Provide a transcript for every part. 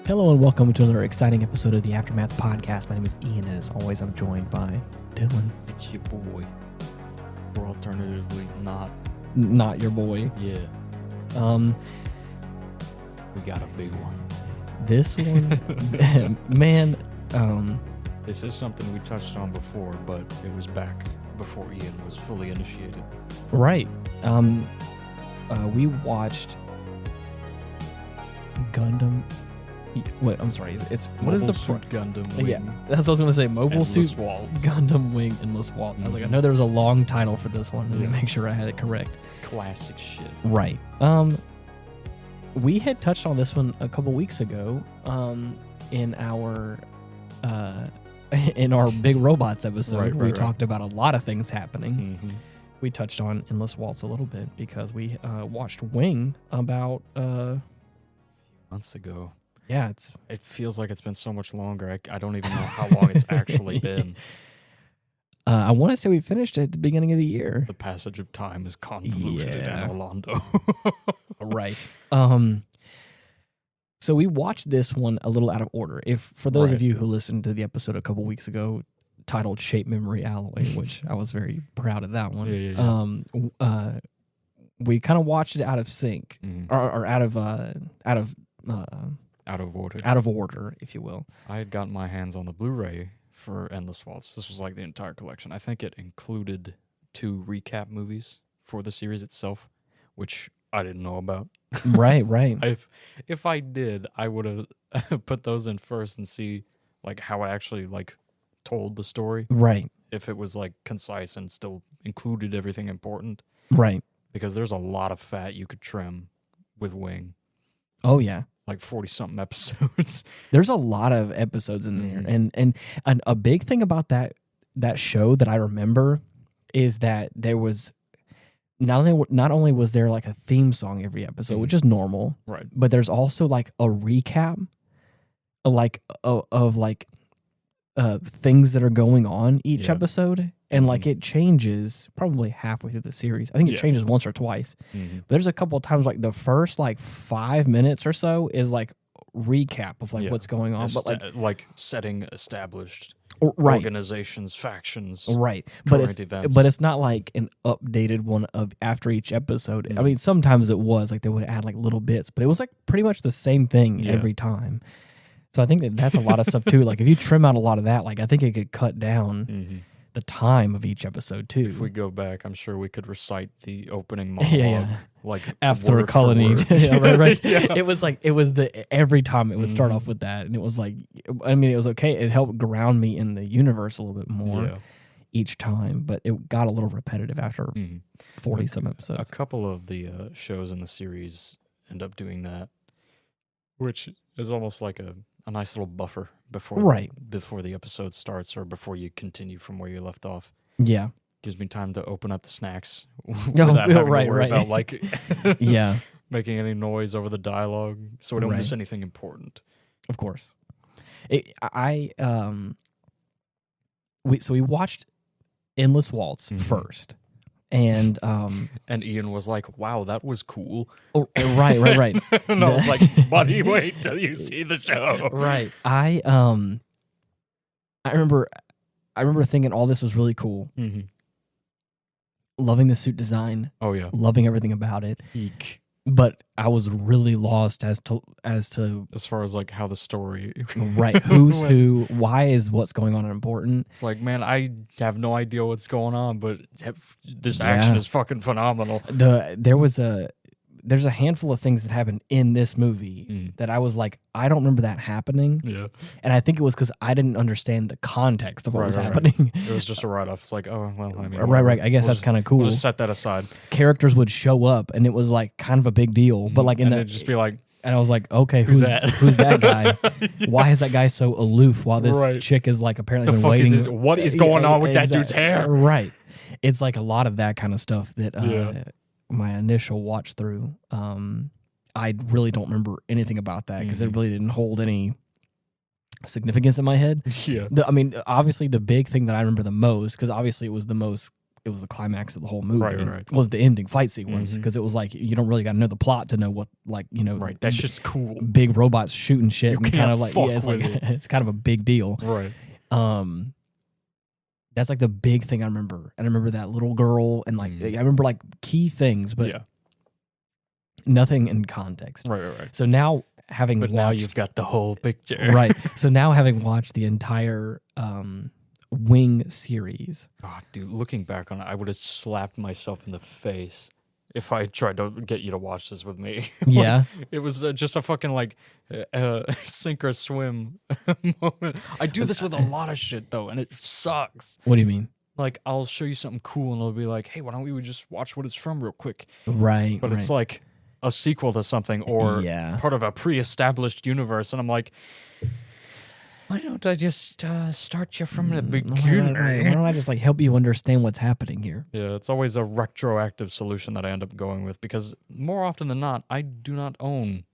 Hello and welcome to another exciting episode of the Aftermath Podcast. My name is Ian, and as always, I'm joined by Dylan. It's your boy. Or alternatively, Not your boy. Yeah. We got a big one. This one, man. This is something we touched on before, but it was back before Ian was fully initiated. Right. We watched Gundam. What? I'm sorry. It's what is the Suit Gundam Wing? Yeah, that's what I was gonna say. Mobile Endless Suit Waltz. Gundam Wing Endless Waltz. I was like, I know there was a long title for this one. Let me make sure I had it correct. Classic shit. Right. We had touched on this one a couple weeks ago. In our Big Robots episode, we talked about a lot of things happening. Mm-hmm. We touched on Endless Waltz a little bit because we watched Wing about months ago. Yeah, it feels like it's been so much longer. I don't even know how long it's actually been. I want to say we finished it at the beginning of the year. The passage of time is convoluted and Orlando. Right. So we watched this one a little out of order. If for those of you who listened to the episode a couple weeks ago titled Shape Memory Alloy, which I was very proud of that one. Yeah. We kind of watched it out of sync, or out of order, if you will. I had gotten my hands on the Blu-ray for Endless Waltz. This was like the entire collection. I think it included 2 recap movies for the series itself, which I didn't know about. Right. If I did, I would have put those in first and see like how it actually like told the story. Right. If it was like concise and still included everything important. Right. Because there's a lot of fat you could trim with Wing. Oh yeah. Like 40-something episodes. There's a lot of episodes in there. And a big thing about that show that I remember is that there was not only was there like a theme song every episode, which is normal, right? But there's also like a recap, like of things that are going on each episode, and like it changes probably halfway through the series. I think it changes once or twice. But there's a couple of times like the first like 5 minutes or so is like recap of like what's going on, but like setting established. Right. Organizations, factions, right? Events. But it's not like an updated one of after each episode. I mean, sometimes it was like they would add like little bits, but it was like pretty much the same thing every time. So I think that's a lot of stuff too. Like if you trim out a lot of that, like I think it could cut down the time of each episode too. If we go back, I'm sure we could recite the opening monologue like after a colony. Right. It was every time it would start off with that, and it was like, I mean, it was okay. It helped ground me in the universe a little bit more each time, but it got a little repetitive after 40 some episodes. A couple of the shows in the series end up doing that, which is almost like a nice little buffer before the episode starts or before you continue from where you left off. Yeah. Gives me time to open up the snacks without having to worry about like making any noise over the dialogue so we don't miss anything important. Of course. We watched Endless Waltz first. And Ian was like, "Wow, that was cool." Oh, right. And I was like, "Buddy, wait till you see the show." Right. I remember thinking all this was really cool. Loving the suit design. Oh yeah. Loving everything about it. Eek. But I was really lost as far as like how the story who's who, why is what's going on important. It's like, man, I have no idea what's going on, but this action is fucking phenomenal. There's a handful of things that happened in this movie that I was like, I don't remember that happening. Yeah. And I think it was because I didn't understand the context of what was happening. It was just a write-off. It's like, oh, well, I mean. Right. I guess that's kind of cool. We'll just set that aside. Characters would show up, and it was like kind of a big deal. But like it'd just be like. And I was like, okay, who's that guy? Why is that guy so aloof while this chick is like apparently been waiting? What is going on with that dude's hair? Right. It's like a lot of that kind of stuff that my initial watch through, I really don't remember anything about that because it really didn't hold any significance in my head. Yeah. I mean, obviously the big thing that I remember the most, because obviously it was the climax of the whole movie. Right. Was the ending fight sequence, because it was like you don't really got to know the plot to know what, like, right. That's just cool. Big robots shooting shit You and kind of like it's like it's kind of a big deal. Right. That's like the big thing I remember. And I remember that little girl and like I remember like key things, but nothing in context. Right. So now having but watched, now you've got the whole picture. right. So now having watched the entire Wing series. God, dude, looking back on it, I would have slapped myself in the face if I tried to get you to watch this with me. Yeah. It was just a fucking like sink or swim moment. I do this with a lot of shit though, and it sucks. What do you mean? Like, I'll show you something cool, and it'll be like, hey, why don't we just watch what it's from real quick? Right. But it's like a sequel to something or part of a pre-established universe, and I'm like, why don't I just start you from the beginning? Why don't I just like help you understand what's happening here? Yeah, it's always a retroactive solution that I end up going with, because more often than not, I do not own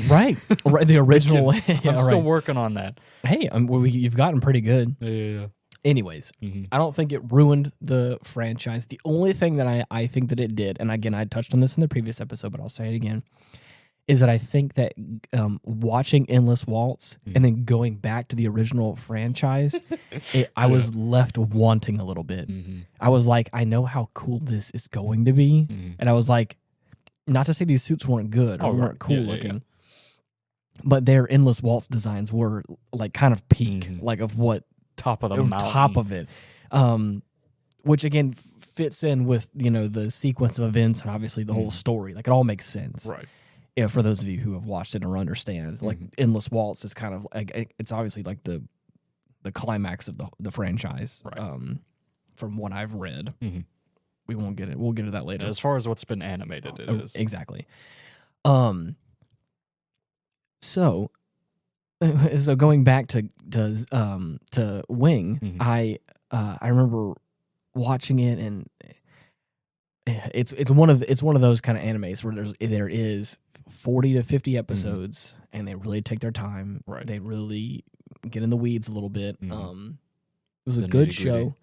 right, the original. I'm still working on that. Hey, you've gotten pretty good. Yeah. Anyways, I don't think it ruined the franchise. The only thing that I think that it did, and again, I touched on this in the previous episode, but I'll say it again, is that I think that watching Endless Waltz and then going back to the original franchise, I was left wanting a little bit. I was like, I know how cool this is going to be. And I was like, not to say these suits weren't good or weren't cool looking, but their Endless Waltz designs were like kind of peak, like of what top of the mountain. Top of it. Which again fits in with, the sequence of events and obviously the whole story. Like it all makes sense. Right. Yeah, for those of you who have watched it or understand, like Endless Waltz is kind of like it's obviously like the climax of the franchise. Right. From what I've read, we won't get it. We'll get to that later. As far as what's been animated, it is exactly. So going back to Wing, I remember watching it, and it's one of those kind of animes where there is 40 to 50 episodes, and they really take their time. Right. They really get in the weeds a little bit. It was a good show.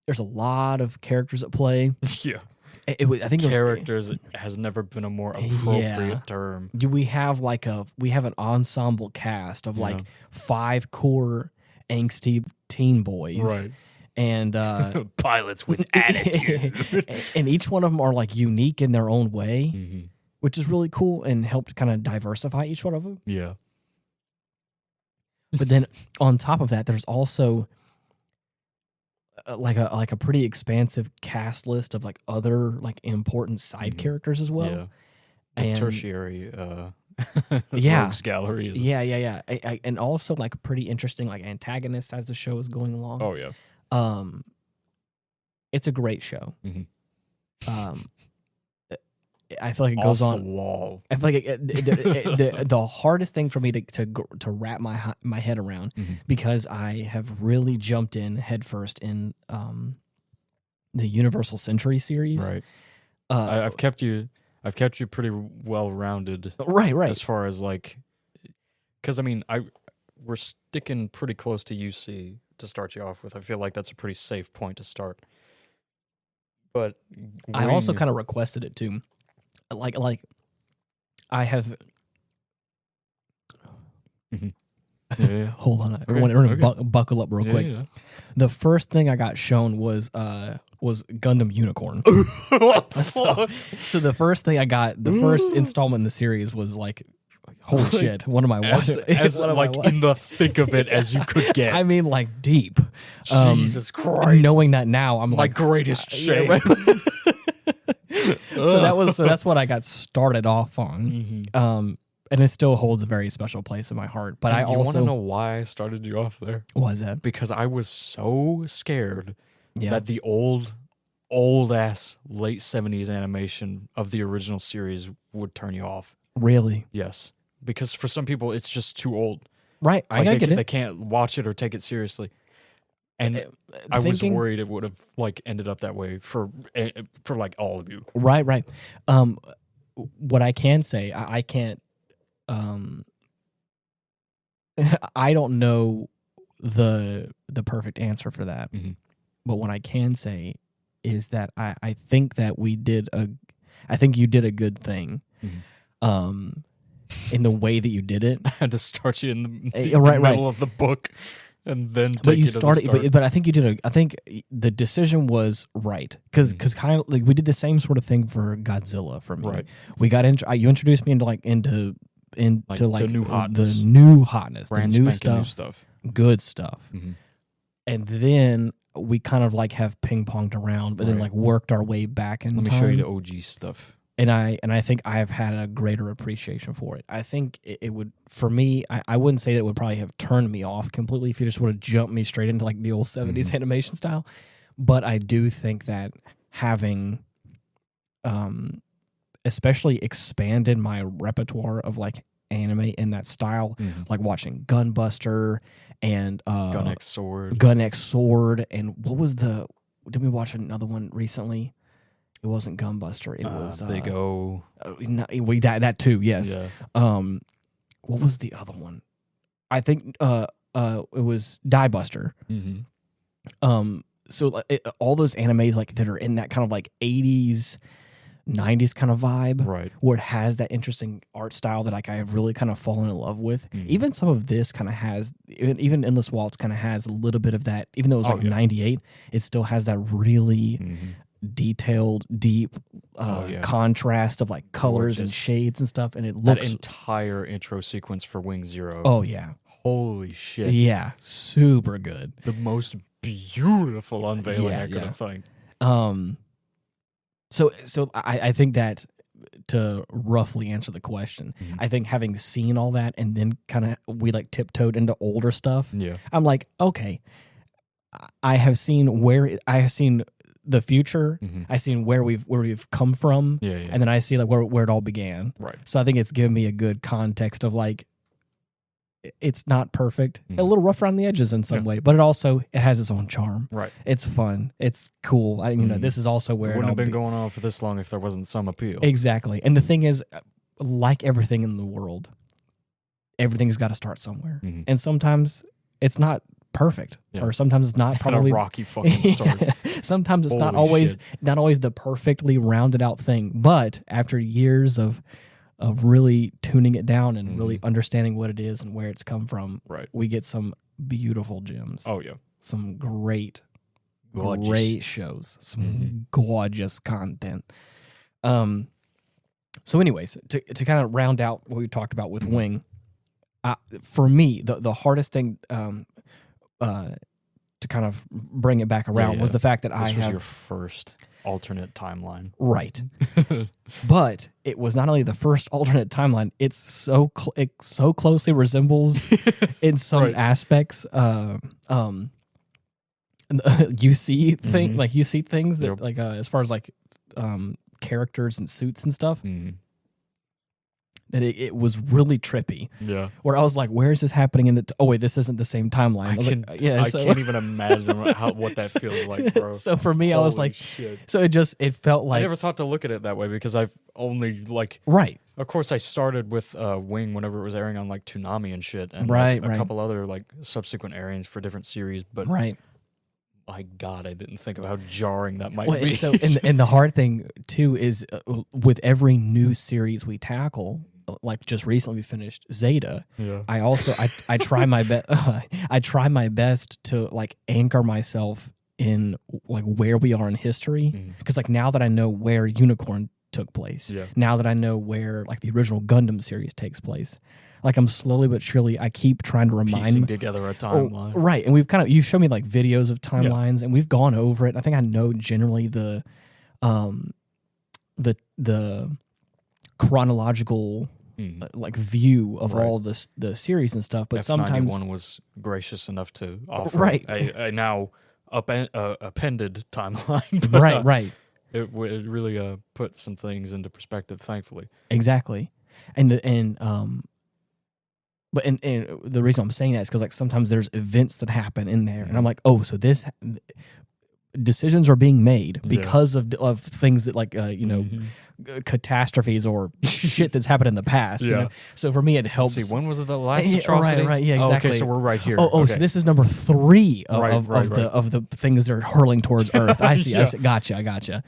There's a lot of characters at play. Yeah. I think characters has never been a more appropriate term. We have an ensemble cast of like 5 core angsty teen boys. Right. And pilots with attitude. and each one of them are like unique in their own way, which is really cool and helped kind of diversify each one of them. Yeah. But then on top of that, there's also like a pretty expansive cast list of like other like important side characters as well. Yeah. And tertiary rogues gallery is. Yeah. And also like pretty interesting like antagonists as the show is going along. Oh yeah. It's a great show. I feel like it goes on. Wall. I feel like the hardest thing for me to wrap my head around, because I have really jumped in headfirst in the Universal Century series. Right. I've kept you pretty well rounded. Right. As far as like, because I mean, we're sticking pretty close to UC to start you off with. I feel like that's a pretty safe point to start. But I also kind of requested it too. Like I have. Hold on, everyone, buckle up real quick. Yeah. The first thing I got shown was Gundam Unicorn. So the first thing I got, the first installment in the series was like, holy shit! What am I watching? In the thick of it as you could get. I mean, like deep. Jesus Christ! Knowing that now, I'm my like greatest shame. Yeah, right? So that's what I got started off on. And it still holds a very special place in my heart. But I also want to know why I started you off there. Why is that? Because I was so scared that the old ass late 70s animation of the original series would turn you off. Really? Yes. Because for some people it's just too old. Right. Like I get it. They can't watch it or take it seriously. And I was worried it would have like ended up that way for like all of you. Right. What I can say, I can't. I don't know the perfect answer for that, but what I can say is that I think that you did a good thing. In the way that you did it. I had to start you in the middle of the book and then take you to the start. But I think you did I think the decision was right because kind of like we did the same sort of thing for Godzilla for me. Right. We got you introduced me into the new hotness, the new hotness, brand the new stuff, good stuff, and then we kind of like have ping ponged around, but then like worked our way back in. Let me show you the OG stuff. And I think I have had a greater appreciation for it. I think it would, for me, I wouldn't say that it would probably have turned me off completely if you just would have jumped me straight into like the old 70s animation style. But I do think that having especially expanded my repertoire of like anime in that style, like watching Gunbuster and Gun X Sword, and what was did we watch another one recently? It wasn't Gunbuster. It was Big O. That too. Yes. Yeah. What was the other one? I think it was Die Buster. So all those animes like that are in that kind of like 80s, 90s kind of vibe, right? Where it has that interesting art style that like I have really kind of fallen in love with. Even some of this kind of has, even Endless Waltz kind of has a little bit of that. Even though it was 98, it still has that really detailed, deep contrast of like colors and shades and stuff, and it looks that entire intro sequence for Wing Zero. Oh yeah, holy shit! Yeah, super good. The most beautiful unveiling I could have found. So I think that to roughly answer the question, I think having seen all that and then kind of we like tiptoed into older stuff. Yeah, I'm like, okay, I have seen the future. I've seen where we've come from, and then I see like where it all began. Right. So I think it's given me a good context of like it's not perfect, a little rough around the edges in some way, but it has its own charm. Right. It's fun. It's cool. This is also where it wouldn't have been going on for this long if there wasn't some appeal. Exactly. And the thing is, like everything in the world, everything's got to start somewhere, and sometimes it's not perfect, or sometimes it's not probably a rocky fucking start. Sometimes it's not always the perfectly rounded out thing, but after years of really tuning it down and really understanding what it is and where it's come from, we get some beautiful gems. Oh yeah, some great shows, some gorgeous content. So anyways, to kind of round out what we talked about with Wing, for me the hardest thing to kind of bring it back around was the fact that this was your first alternate timeline. Right. But it was not only the first alternate timeline, it so closely resembles in some aspects you see things that like as far as like characters and suits and stuff. That it was really trippy. Yeah. Where I was like, where is this happening in the... wait, this isn't the same timeline. I can't even imagine what that feels like, bro. So for me, I was like... Shit. So it felt like... I never thought to look at it that way because I've only like... Right. Of course, I started with Wing whenever it was airing on like Toonami and shit. And a couple other like subsequent airings for different series. But my God, I didn't think of how jarring that might be. And the hard thing too is with every new series we tackle... Like just recently we finished Zeta. Yeah. I also I try my best. I try my best to like anchor myself in like where we are in history, because like now that I know where Unicorn took place, now that I know where like the original Gundam series takes place, like I'm slowly but surely I keep trying to remind together a timeline. Right, and you show me like videos of timelines, and we've gone over it. I think I know generally the chronological like view of all the series and stuff, but sometimes F91 was gracious enough to offer a now appended timeline. But, right. It really put some things into perspective, thankfully. Exactly, and the reason I'm saying that is because like sometimes there's events that happen in there, and I'm like, oh, so this decisions are being made because of things that like catastrophes or shit that's happened in the past. You know? So for me, it helps. Let's see, when was it the last atrocity? Right, yeah, exactly. Okay, so we're right here. So this is number 3 of the things that are hurling towards Earth. I see. Gotcha.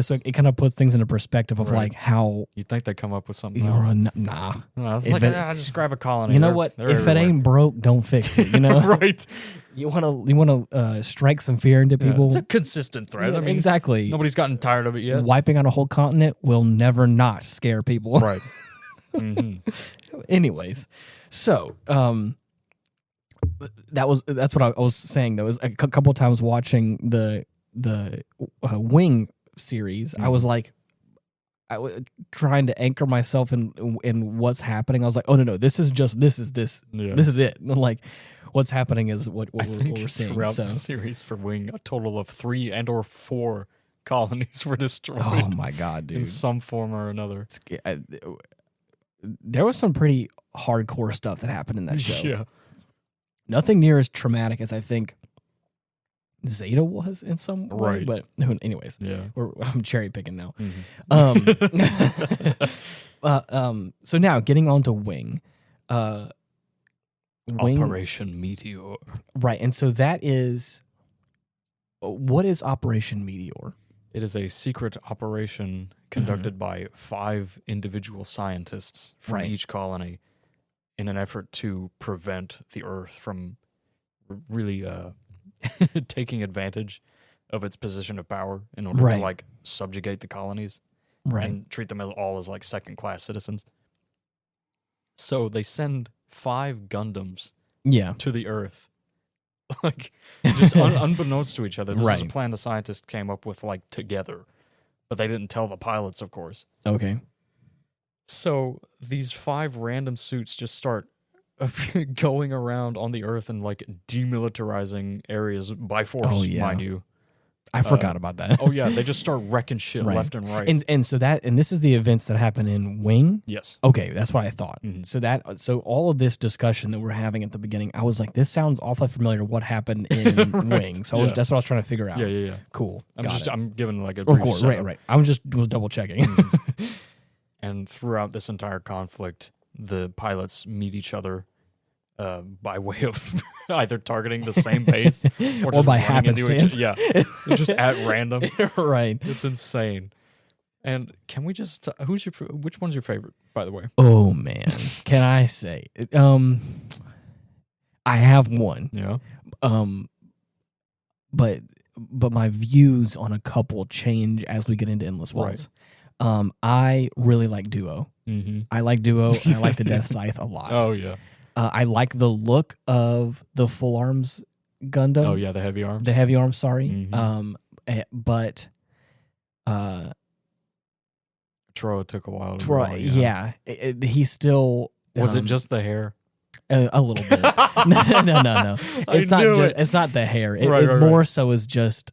So it kind of puts things into perspective of like how you think they come up with something else. Nah. It's like just grab a colony. You know what? If it ain't broke, don't fix it. You know, right? You want to strike some fear into people. It's a consistent threat. I mean, exactly. Nobody's gotten tired of it yet. Wiping out a whole continent will never not scare people. Right. Mm-hmm. Anyways, so that's what I was saying. Though, is a couple of times watching the Wing series, I was like, I was trying to anchor myself in what's happening. I was like, oh no, this is it. And like, what's happening is what we're seeing. Throughout the series for Wing, a total of 3 and/or 4 colonies were destroyed. Oh my god, dude! In some form or another. There was some pretty hardcore stuff that happened in that show. Yeah, nothing near as traumatic as I think Zeta was in some way, but anyways, I'm cherry picking now. So now getting on to Wing. Operation Meteor. Right, and so that is... What is Operation Meteor? It is a secret operation conducted by 5 individual scientists from each colony in an effort to prevent the Earth from really taking advantage of its position of power in order to like subjugate the colonies and treat them all as like second-class citizens. So they send 5 Gundams to the Earth. Like, just unbeknownst to each other. This is a plan the scientists came up with, like, together. But they didn't tell the pilots, of course. Okay. So these 5 random suits just start going around on the Earth and, like, demilitarizing areas by force, mind you. I forgot about that. Oh yeah, they just start wrecking shit left and right. And so this is the events that happen in Wing? Yes. Okay, that's what I thought. Mm-hmm. So all of this discussion that we're having at the beginning, I was like, this sounds awfully familiar to what happened in Wing. So that's what I was trying to figure out. Yeah. Cool. I'm giving like a brief setup. Right. I was double checking. And throughout this entire conflict, the pilots meet each other by way of either targeting the same base or by happenstance. Just at random. Right. It's insane. And can we just which one's your favorite, by the way? Oh man, can I say? I have one. Yeah. But my views on a couple change as we get into Endless Waltz. I really like Duo. Mm-hmm. I like Duo. And I like the Death Scythe a lot. Oh yeah. I like the look of the full arms Gundam. Oh yeah, the heavy arms. The heavy arms, sorry. Mm-hmm. But Troa took a while to grow. Yeah. He's still... Was it just the hair? A little bit. No. It's not the hair. It more so is just...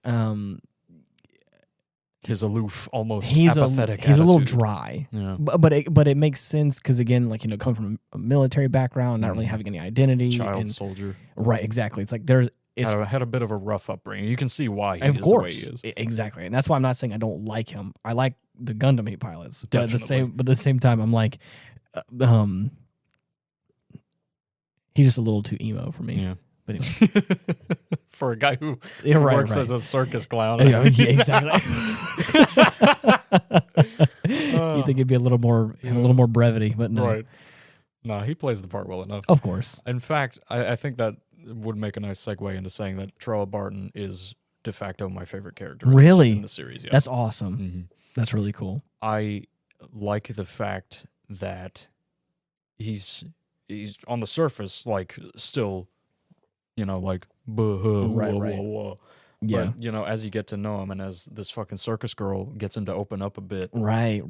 his aloof, almost apathetic he's a little dry. Yeah. But it makes sense because, again, like, coming from a military background, not really having any identity. Child soldier. Right, exactly. It's like had a bit of a rough upbringing. You can see why he is the way he is. Exactly. And that's why I'm not saying I don't like him. I like the Gundam he pilots. Definitely. But at the same time, I'm like, he's just a little too emo for me. Yeah. But anyway. For a guy who works as a circus clown. Yeah, exactly. You think it'd be a little more brevity, but no. Right. No, he plays the part well enough. Of course. In fact, I think that would make a nice segue into saying that Troa Barton is de facto my favorite character in the series. Yes. That's awesome. Mm-hmm. That's really cool. I like the fact that he's on the surface, like, still... like, whoa. Yeah. But, as you get to know him and as this fucking circus girl gets him to open up a bit. Right.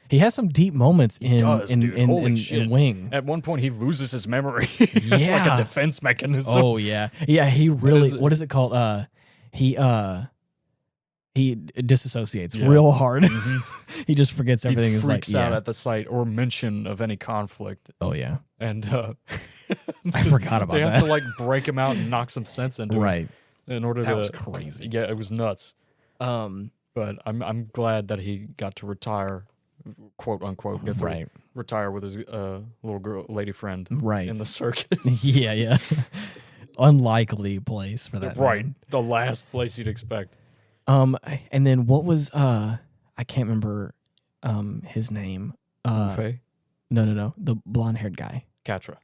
He has some deep moments in Wing. At one point, he loses his memory. It's like a defense mechanism. Oh, yeah. Yeah, he really... What is it called? He disassociates real hard. Mm-hmm. He just forgets everything. He freaks out at the sight or mention of any conflict. Oh, yeah. And I forgot about that. They have to, like, break him out and knock some sense into him. Right. in order that to. was crazy. Yeah, it was nuts. Um, But I'm glad that he got to retire, quote unquote, retire with his little lady friend in the circus. yeah. Unlikely place for that. Right. Man. The last place you'd expect. And then what was I can't remember his name. Faye? No. The blonde-haired guy. Catra.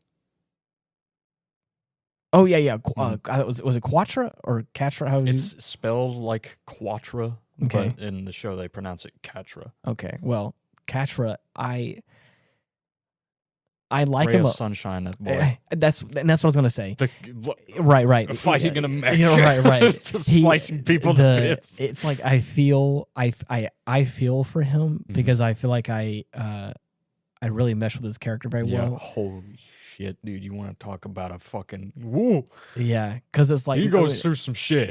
Oh yeah. Was it Quatra or Catra? How it's spelled like Quatra, okay. But in the show they pronounce it Catra. Okay. Well, Catra, I like Ray him. Of sunshine, that boy. That's what I was gonna say. Right. Fighting in a mech. Right. Just slicing people to bits. It's like I feel for him because I feel like I really mesh with his character very well. Holy shit, dude! You want to talk about a fucking woo? Yeah, because it's like he goes through some shit.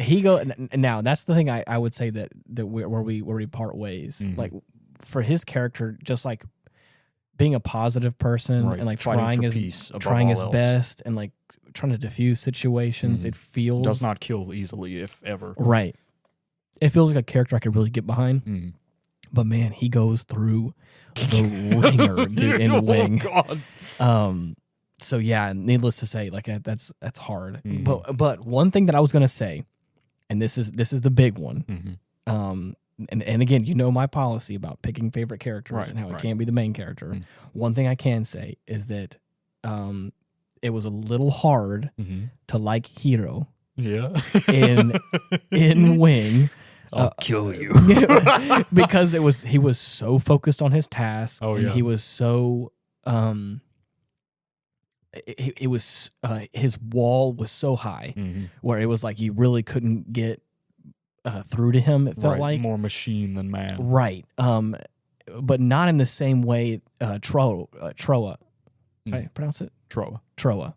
Now that's the thing I would say that where we part ways. Like for his character, just like being a positive person and like trying his best and like trying to diffuse situations. It feels does not kill easily, if ever. Right. It feels like a character I could really get behind. But man, he goes through the ringer, dude, in Wing. God. So yeah, needless to say, like that's hard. But one thing that I was gonna say, and this is the big one. And again, you know my policy about picking favorite characters and how it can't be the main character. One thing I can say is that it was a little hard to like Hiro. Yeah. in Wing. I'll kill you. Because he was so focused on his task. And he was so it was his wall was so high where it was like you really couldn't get through to him. It felt like more machine than man. Right. But not in the same way Troa. I pronounce it? Troa.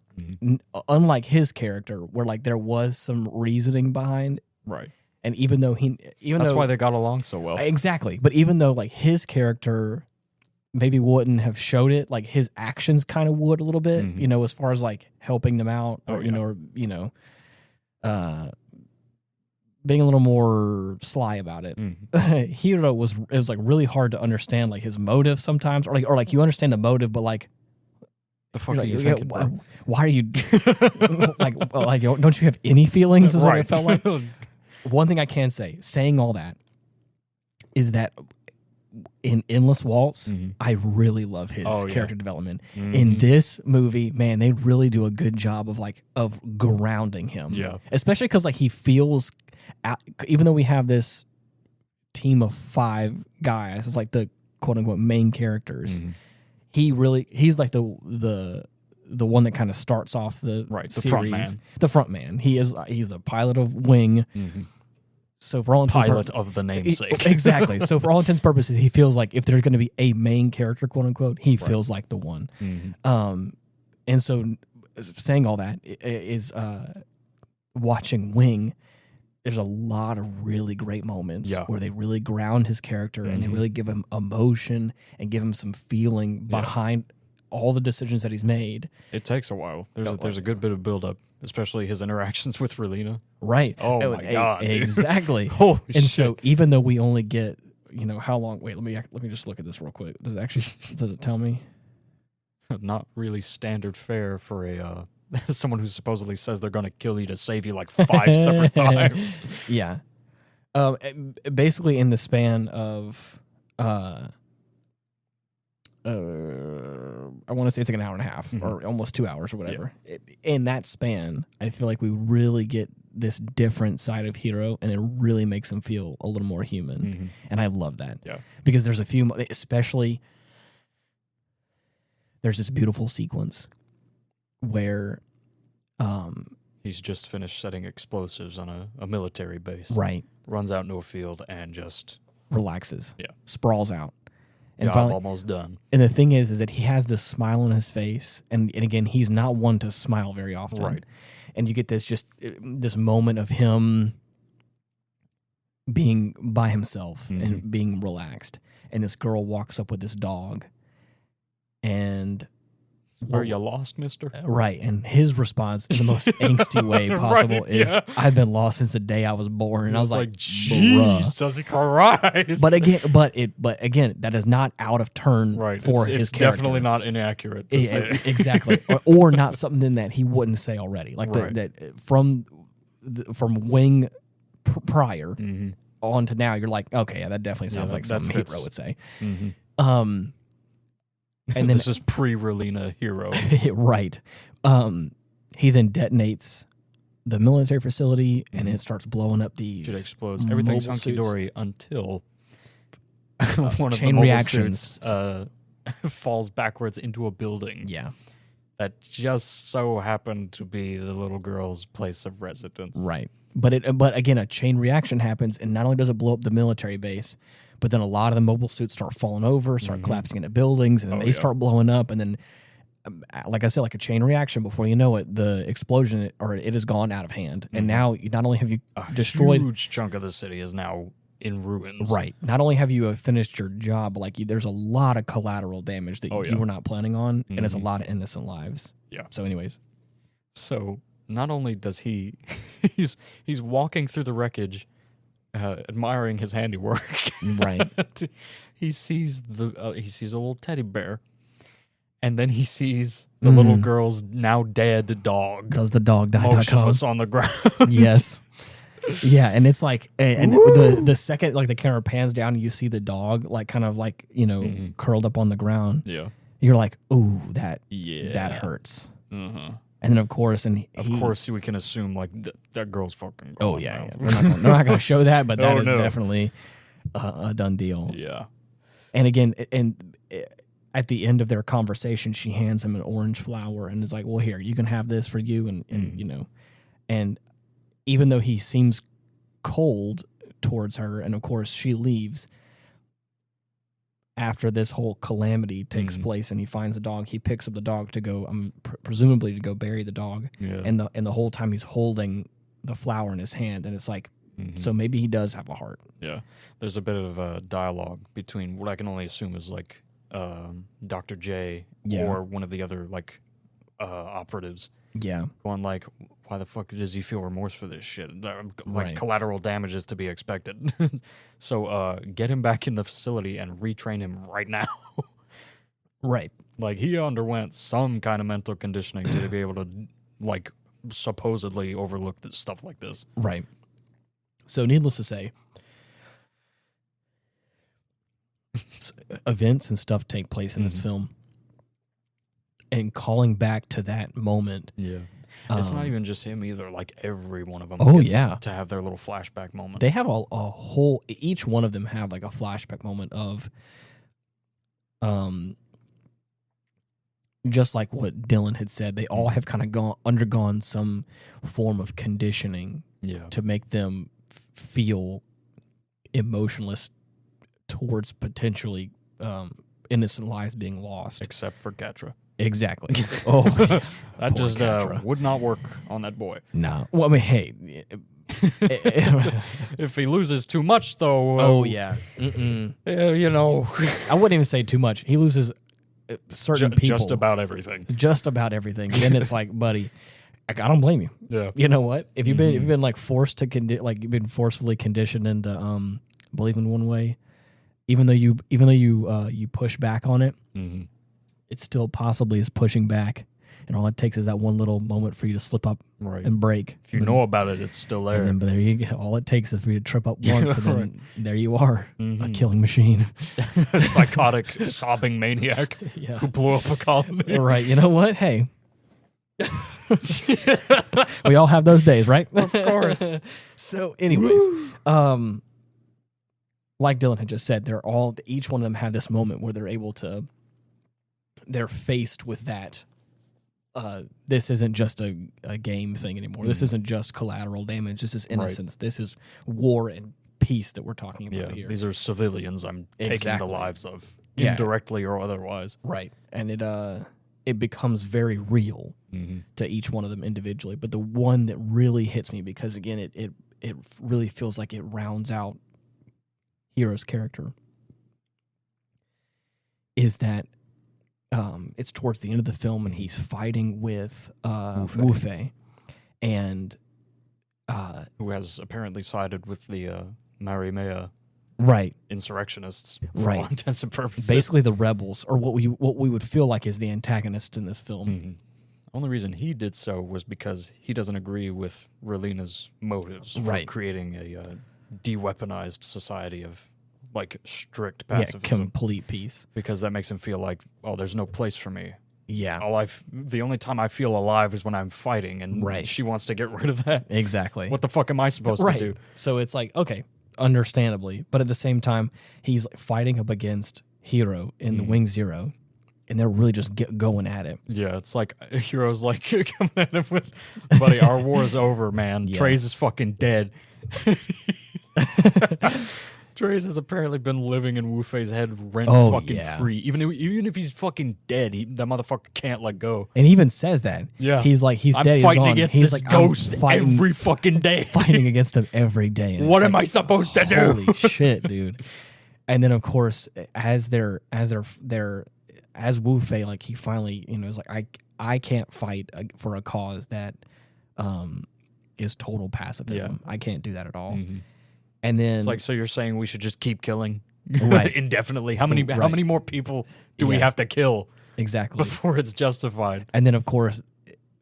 Unlike his character, where like there was some reasoning behind. Right. And even though that's why they got along so well. Exactly. But even though like his character maybe wouldn't have showed it, like his actions kind of would a little bit, as far as like helping them out or, being a little more sly about it. Hiro it was like really hard to understand like his motive sometimes, or like you understand the motive, but like the fuck are you thinking, bro? Why are you like don't you have any feelings? Is what it felt like. One thing I can say, saying all that, is that in Endless Waltz, I really love his character development. In this movie, man, they really do a good job of grounding him. Yeah, especially because like he feels. Even though we have this team of 5 guys, it's like the quote unquote main characters. He's like the one that kind of starts off the series. The front man. He's the pilot of Wing. So for all intents of the namesake. Exactly. So for all intents and purposes, he feels like if there's going to be a main character, quote unquote, he feels like the one. And so saying all that is watching Wing. There's a lot of really great moments where they really ground his character and they really give him emotion and give him some feeling behind all the decisions that he's made. It takes a while. There's a good bit of build up, especially his interactions with Relina. Right. Oh my God. Exactly. Holy and shit. So even though we only get, how long? Wait, let me just look at this real quick. Does it tell me? Not really standard fare for a someone who supposedly says they're going to kill you to save you like 5 separate times. Yeah. Basically in the span of I want to say it's like an hour and a half or almost 2 hours or whatever. In that span, I feel like we really get this different side of Hiro, and it really makes him feel a little more human. And I love that. Yeah. Because there's a few, especially there's this beautiful sequence where he's just finished setting explosives on a military base. Right. Runs out into a field and just relaxes. Yeah. Sprawls out. And finally, almost done. And the thing is that he has this smile on his face, and again, he's not one to smile very often. Right. And you get this moment of him being by himself and being relaxed. And this girl walks up with this dog, and Are you lost, mister? Right. And his response in the most angsty way possible is, I've been lost since the day I was born. And I was like, Jesus Christ. But again, that is not out of turn for his character. It's definitely not inaccurate to say. Exactly. or not something that he wouldn't say already. Like that from Wing prior on to now, you're like, okay, yeah, that definitely sounds like something Hero would say. Mm-hmm. And then this is pre-Relina Hero. Right. He then detonates the military facility, and it starts blowing up these. It explodes. Everything's hunky-dory until one of chain the reactions falls backwards into a building. Yeah. That just so happened to be the little girl's place of residence. Right. But again, a chain reaction happens, and not only does it blow up the military base, but then a lot of the mobile suits start falling over, start collapsing into buildings, and then they start blowing up. And then, like I said, like a chain reaction, before you know it, the explosion, it has gone out of hand. And now, not only have you destroyed... A huge chunk of the city is now in ruins. Right. Not only have you finished your job, but there's a lot of collateral damage that you were not planning on, and it's a lot of innocent lives. Yeah. So anyways. So not only does he's walking through the wreckage, admiring his handiwork. Right. He sees a little teddy bear, and then he sees the little girl's now dead dog. Does the dog die? Motionless on the ground. Yes. Yeah, and it's like, and the second like the camera pans down, and you see the dog kind of curled up on the ground. Yeah. You're like, ooh, that hurts. Uh-huh. And then of course, we can assume that girl's fucking gone. Oh yeah, yeah. They're not going to show that, but that is definitely a done deal. Yeah. And again, at the end of their conversation, she hands him an orange flower and is like, "Well, here, you can have this for you." And and even though he seems cold towards her, and of course she leaves. After this whole calamity takes place, and he finds the dog, he picks up the dog to go, presumably to go bury the dog. Yeah. And the whole time he's holding the flower in his hand, and it's like, so maybe he does have a heart. Yeah, there's a bit of dialogue between what I can only assume is Dr. J or one of the other operatives. Yeah, going why the fuck does he feel remorse for this shit? Collateral damage is to be expected. So get him back in the facility and retrain him right now. Right. He underwent some kind of mental conditioning to be able to supposedly overlook stuff like this. Right. So needless to say, events and stuff take place in this film. And calling back to that moment. Yeah. It's not even just him either. Every one of them gets to have their little flashback moment. They have a whole... Each one of them have a flashback moment of... just like what Dylan had said, they all have kind of undergone some form of conditioning to make them feel emotionless towards potentially innocent lives being lost. Except for Gatra. Exactly. Oh, that just would not work on that boy. No. Well, I mean, hey. If he loses too much, though. Oh, yeah. I wouldn't even say too much. He loses certain people. Just about everything. Just about everything. Then it's like, buddy, I don't blame you. Yeah. You know what? If you've been forced to you've been forcefully conditioned into believe in one way, even though you push back on it. It still possibly is pushing back, and all it takes is that one little moment for you to slip up and break. If you know about it, it's still there. And then there you go. All it takes is for you to trip up once, and then there you are, a killing machine. Psychotic, sobbing maniac who blew up a colony. Right. You know what? Hey. We all have those days, right? Of course. So anyways, like Dylan had just said, each one of them have this moment where they're faced with that. This isn't just a game thing anymore. This isn't just collateral damage. This is innocence. Right. This is war and peace that we're talking about here. These are civilians I'm taking the lives of, indirectly or otherwise. Right. And it becomes very real to each one of them individually. But the one that really hits me, because again, it really feels like it rounds out Hero's character, is that it's towards the end of the film, and he's fighting with Wu Fei, and who has apparently sided with the Marimea right insurrectionists for all intents and purposes. Basically, the rebels, or what we would feel like is the antagonist in this film. Mm-hmm. Only reason he did so was because he doesn't agree with Relina's motives for creating a de-weaponized society of like strict pacifism. Yeah, complete peace. Because that makes him feel like, oh, there's no place for me. Yeah. The only time I feel alive is when I'm fighting, and she wants to get rid of that. Exactly. What the fuck am I supposed to do? So it's like, okay, understandably, but at the same time, he's fighting up against Hero in the Wing Zero, and they're really just going at it. Yeah, it's like Hero's like coming at him with, buddy, our war is over, man. Yeah. Treize is fucking dead. Treize has apparently been living in Wu Fei's head rent free. Even if he's fucking dead, that motherfucker can't let go. And he even says that. Yeah. He's like, he's I'm dead. Fighting he's against he's this ghost every fucking day. Fighting against him every day. And what am I supposed to do? Holy shit, dude. And then, of course, as Wu Fei, like, he finally, is like, I can't fight for a cause that is total pacifism. I can't do that at all. Mm-hmm. And then it's like, so you're saying we should just keep killing indefinitely? How many more people do we have to kill before it's justified? And then, of course,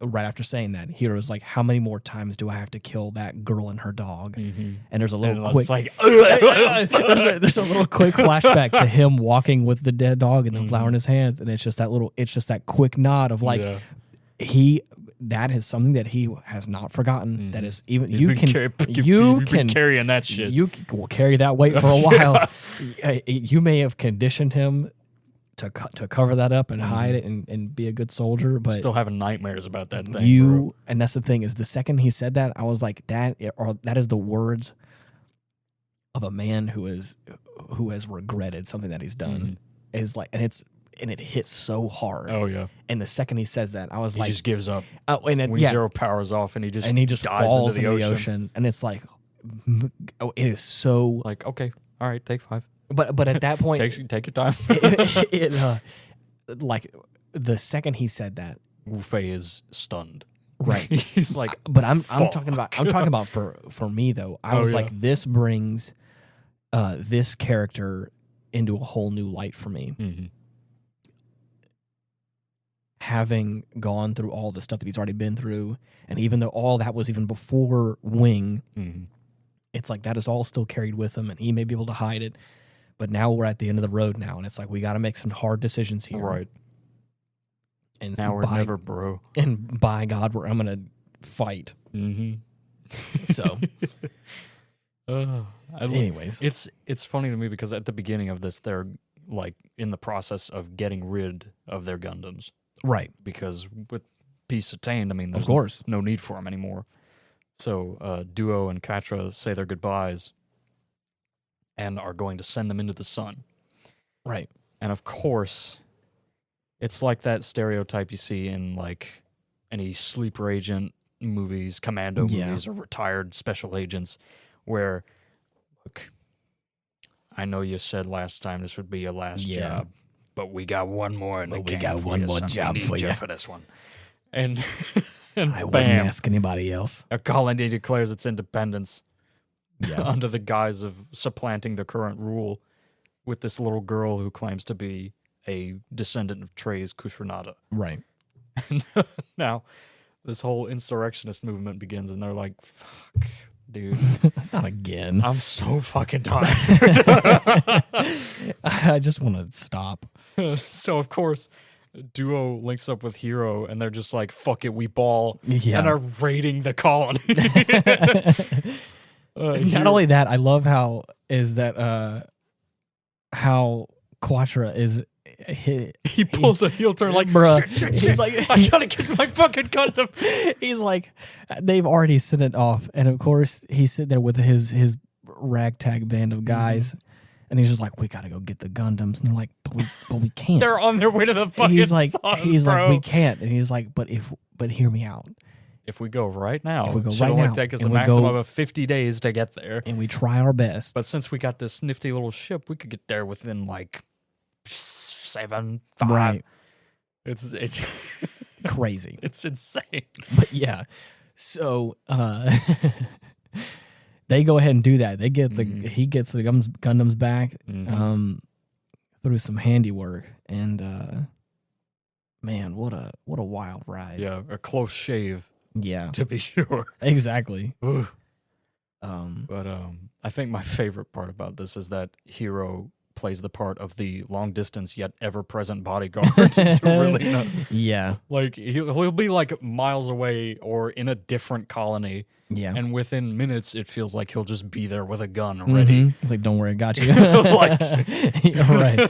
right after saying that, Hero's like, how many more times do I have to kill that girl and her dog? Mm-hmm. And there's a little quick there's a little quick flashback to him walking with the dead dog and the flower in his hands, and it's just that quick nod of like that is something that he has not forgotten. Mm-hmm. That is even you've been carrying that shit. You will carry that weight for a while. You may have conditioned him to cover that up and hide it and be a good soldier, but still having nightmares about that thing. Bro. And that's the thing, is the second he said that, I was like, that is the words of a man who has regretted something that he's done. Mm-hmm. Is like, and it hits so hard. Oh yeah. And the second he says that, I was he like, just gives up. When Zero powers off, and he just dives falls into the ocean, and it's like, it is so like, okay, all right, take 5. But at that point, take your time. Like the second he said that, Wu Fei is stunned. Right. He's like, but I'm talking about for me though. I was like, this brings this character into a whole new light for me. Mm-hmm. Having gone through all the stuff that he's already been through, and even though all that was even before Wing, it's like that is all still carried with him, and he may be able to hide it. But now we're at the end of the road now, and it's like we got to make some hard decisions here. Right. And now we're never, bro. And by God, I'm going to fight. Mm-hmm. So, anyways. It's funny to me because at the beginning of this, they're like in the process of getting rid of their Gundams. Right. Because with peace attained, I mean, there's of course. No need for them anymore. So Duo and Katra say their goodbyes and are going to send them into the sun. Right. And of course, it's like that stereotype you see in like any sleeper agent movies, commando movies, or retired special agents, where, look, I know you said last time this would be your last job, but we got one more in the we got one more job for you for this one. And I wouldn't ask anybody else. A colony declares its independence under the guise of supplanting the current rule with this little girl who claims to be a descendant of Treize Kushranada. Right. And now, this whole insurrectionist movement begins, and they're like, fuck, dude. Not again. I'm so fucking tired. I just want to stop. So, of course, Duo links up with Hero, and they're just like, fuck it, we ball, and are raiding the colony. Not only that, I love how Quattro is he pulls a heel turn like, bruh. Shit. He's like, I gotta get my fucking Gundam. He's like, they've already sent it off, and of course he's sitting there with his ragtag band of guys, and he's just like, we gotta go get the Gundams, and they're like, but we can't. They're on their way to the fucking sun, bro. Like, we can't, and he's like, but hear me out. If we go right now, it should only take us a maximum of 50 days to get there. And we try our best. But since we got this nifty little ship, we could get there within like 7, 5. Right. It's crazy. It's insane. But yeah, so they go ahead and do that. They get he gets the Gundams back through some handiwork, and man, what a wild ride. Yeah, a close shave. Yeah, to be sure. Exactly. But I think my favorite part about this is that Hiro plays the part of the long distance yet ever present bodyguard to really know. Yeah, like he'll be like miles away or in a different colony. Yeah, and within minutes it feels like he'll just be there with a gun ready. It's like, don't worry, I got you. Like, right.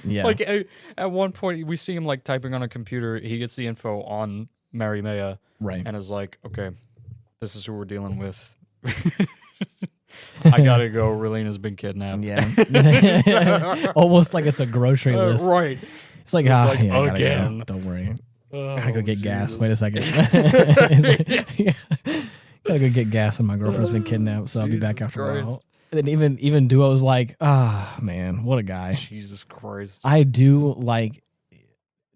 Yeah. Like at one point we see him like typing on a computer. He gets the info on Mary Maya, right, and is like, okay, this is who we're dealing with. I gotta go. Relena's been kidnapped. Yeah. Almost like it's a grocery list. Right. It's like, like, yeah, again. Don't worry. Oh, Gotta go get gas. Wait a second. Like, Gotta go get gas and my girlfriend's been kidnapped, so I'll be back after a while. And then even Duo's like, man, what a guy. Jesus Christ. I do like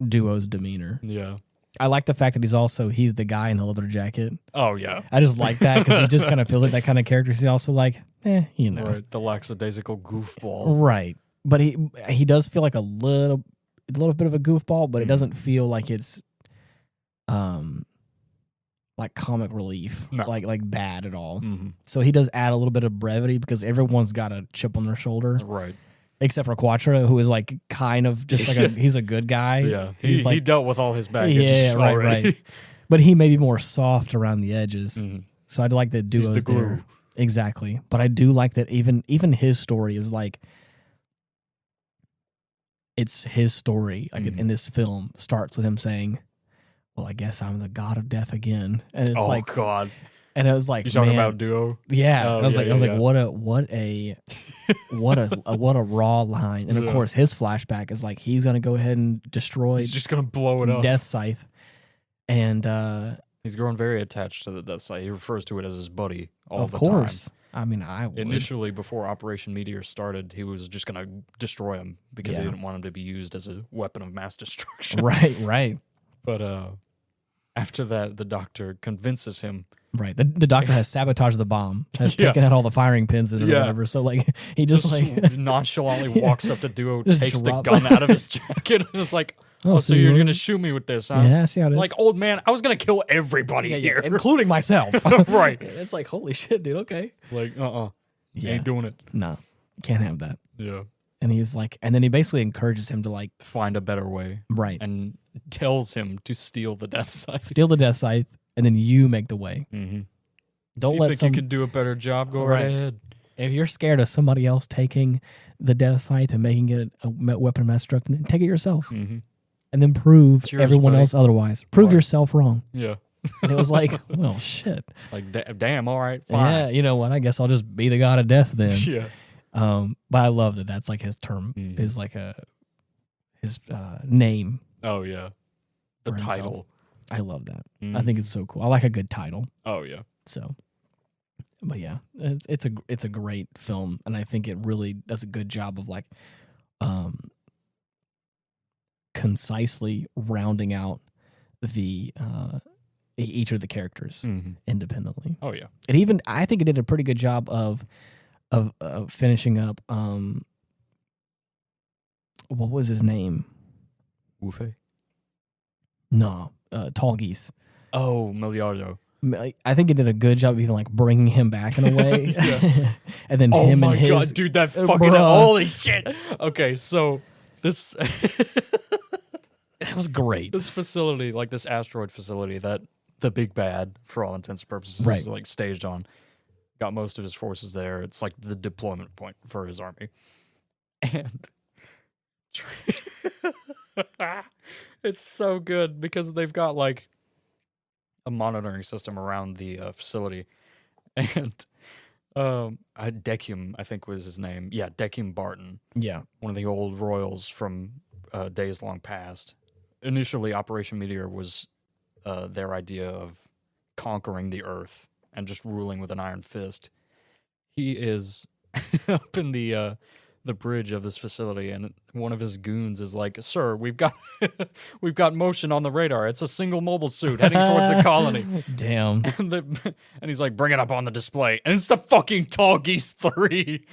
Duo's demeanor. Yeah. I like the fact that he's the guy in the leather jacket. Oh, yeah. I just like that because he just kind of feels like that kind of character. He's also like, Right, the lackadaisical goofball. Right. But he does feel like a little bit of a goofball, but it doesn't feel like it's like comic relief, like bad at all. So he does add a little bit of brevity because everyone's got a chip on their shoulder. Right. Except for Quattro, who is like kind of just like he's a good guy. Yeah, he dealt with all his baggage. Yeah, right. But he may be more soft around the edges. So I'd like that Duo's he's the glue. there. Exactly. But I do like that even his story is like, it's his story. Like in this film starts with him saying, well, I guess I'm the god of death again. And it's like, God. And it was like, you're talking about Duo? Yeah. Oh, I was like, what a raw line. And of course his flashback is like, he's going to go ahead and destroy. He's just going to blow it up. Death Scythe. And he's grown very attached to the Death Scythe. He refers to it as his buddy all the time. Of course. I mean, I would. Initially, before Operation Meteor started, he was just going to destroy him because he didn't want him to be used as a weapon of mass destruction. Right. But after that, the Doctor convinces him. Right. The Doctor has sabotaged the bomb, has taken out all the firing pins and whatever. So, like, he just like nonchalantly walks up to Duo, takes the gun out of his jacket, and is like, so you're going to shoot me with this, huh? Yeah, see how it is. Like, old man, I was going to kill everybody here. Including myself. Right. It's like, holy shit, dude, okay. Like, ain't doing it. No, can't have that. Yeah. And he's like, and then he basically encourages him to like find a better way. Right. And tells him to steal the Death Scythe. Steal the Death Scythe, and then you make the way. Don't if let you think you can do a better job, go right ahead. If you're scared of somebody else taking the Death Scythe and making it a weapon of mass destruction, then take it yourself. And then prove everyone else otherwise. Prove yourself wrong. Yeah. And it was like, well, shit. Like, damn, all right, fine. Yeah, you know what? I guess I'll just be the god of death then. Yeah. But I love that that's like his term, is like his name. Oh, yeah. The title. I love that. I think it's so cool. I like a good title. Oh, yeah. So, but yeah, it's a great film, and I think it really does a good job of like concisely rounding out the each of the characters independently. Oh yeah, I think it did a pretty good job of finishing up. What was his name? Wufe? No, Tall Geese. Oh, Miliardo. I think it did a good job of even like bringing him back in a way. And then him and his... Oh my god, dude, that fucking... Holy shit. Okay, so this... That was great. This facility, like this asteroid facility that the big bad, for all intents and purposes, is like staged on, got most of his forces there. It's like the deployment point for his army. And... it's so good because they've got like a monitoring system around the facility, and Dekium, I think was his name. Yeah, Dekium Barton. Yeah, one of the old royals from days long past. Initially, Operation Meteor was their idea of conquering the Earth and just ruling with an iron fist. He is up in the the bridge of this facility, and one of his goons is like, "Sir, we've got motion on the radar. It's a single mobile suit heading towards the colony." Damn. And he's like, "Bring it up on the display," and it's the fucking Tall Geese 3.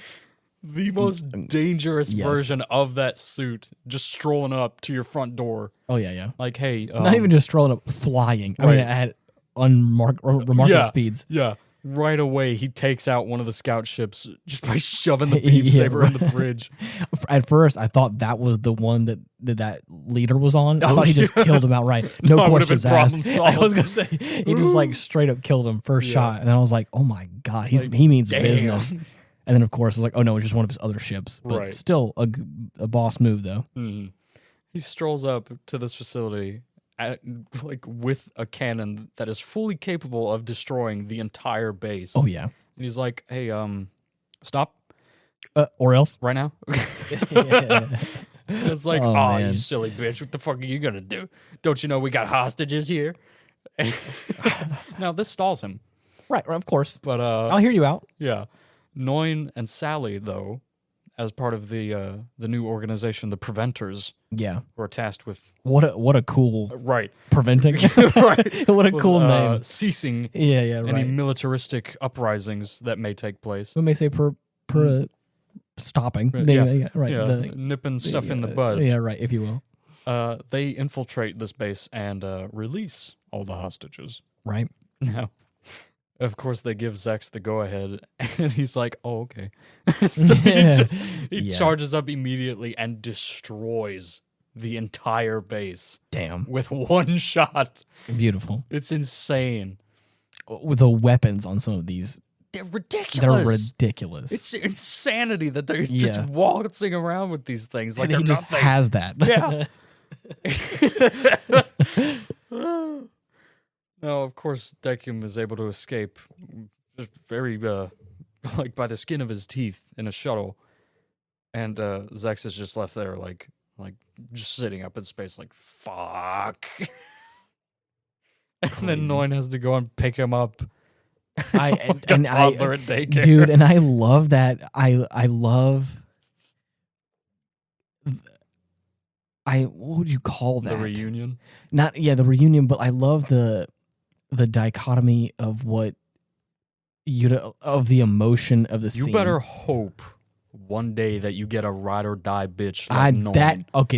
The most dangerous version of that suit, just strolling up to your front door. Oh, yeah. Like, hey. Not even just strolling up, flying. I mean, at remarkable speeds. Yeah. Right away, he takes out one of the scout ships just by shoving the beam saber in the bridge. At first, I thought that was the one that leader was on. I thought he just killed him outright. No questions asked. I was going to say, he just like straight up killed him first shot. And I was like, oh my God, he means business. And then, of course, I was like, oh, no, it's just one of his other ships. But still a boss move, though. Mm-hmm. He strolls up to this facility with a cannon that is fully capable of destroying the entire base. Oh, yeah. And he's like, hey, stop. Or else? Right now? It's like, oh, you silly bitch. What the fuck are you going to do? Don't you know we got hostages here? Now, this stalls him. Right, of course. But I'll hear you out. Yeah. Noin and Sally, though, as part of the new organization, the Preventers, were tasked with what a cool preventing right. What a cool name. Ceasing any militaristic uprisings that may take place. We may say stopping. Nipping stuff in the bud. Yeah, right. If you will. They infiltrate this base and release all the hostages. Right now. Of course, they give Zex the go-ahead, and he's like, oh, okay. So he charges up immediately and destroys the entire base. Damn. With one shot. Beautiful. It's insane. With the weapons on some of these. They're ridiculous. It's insanity that they're just waltzing around with these things. Like he just has that. Yeah. No, of course, Dekum is able to escape just very, by the skin of his teeth in a shuttle. And Zex is just left there, like just sitting up in space, like, fuck. And then Noin has to go and pick him up. Like a toddler at daycare. Dude, and I love that. I love... what would you call that? The reunion? The reunion, but I love the dichotomy of of the emotion of the scene. You better hope one day that you get a ride or die bitch like Noin.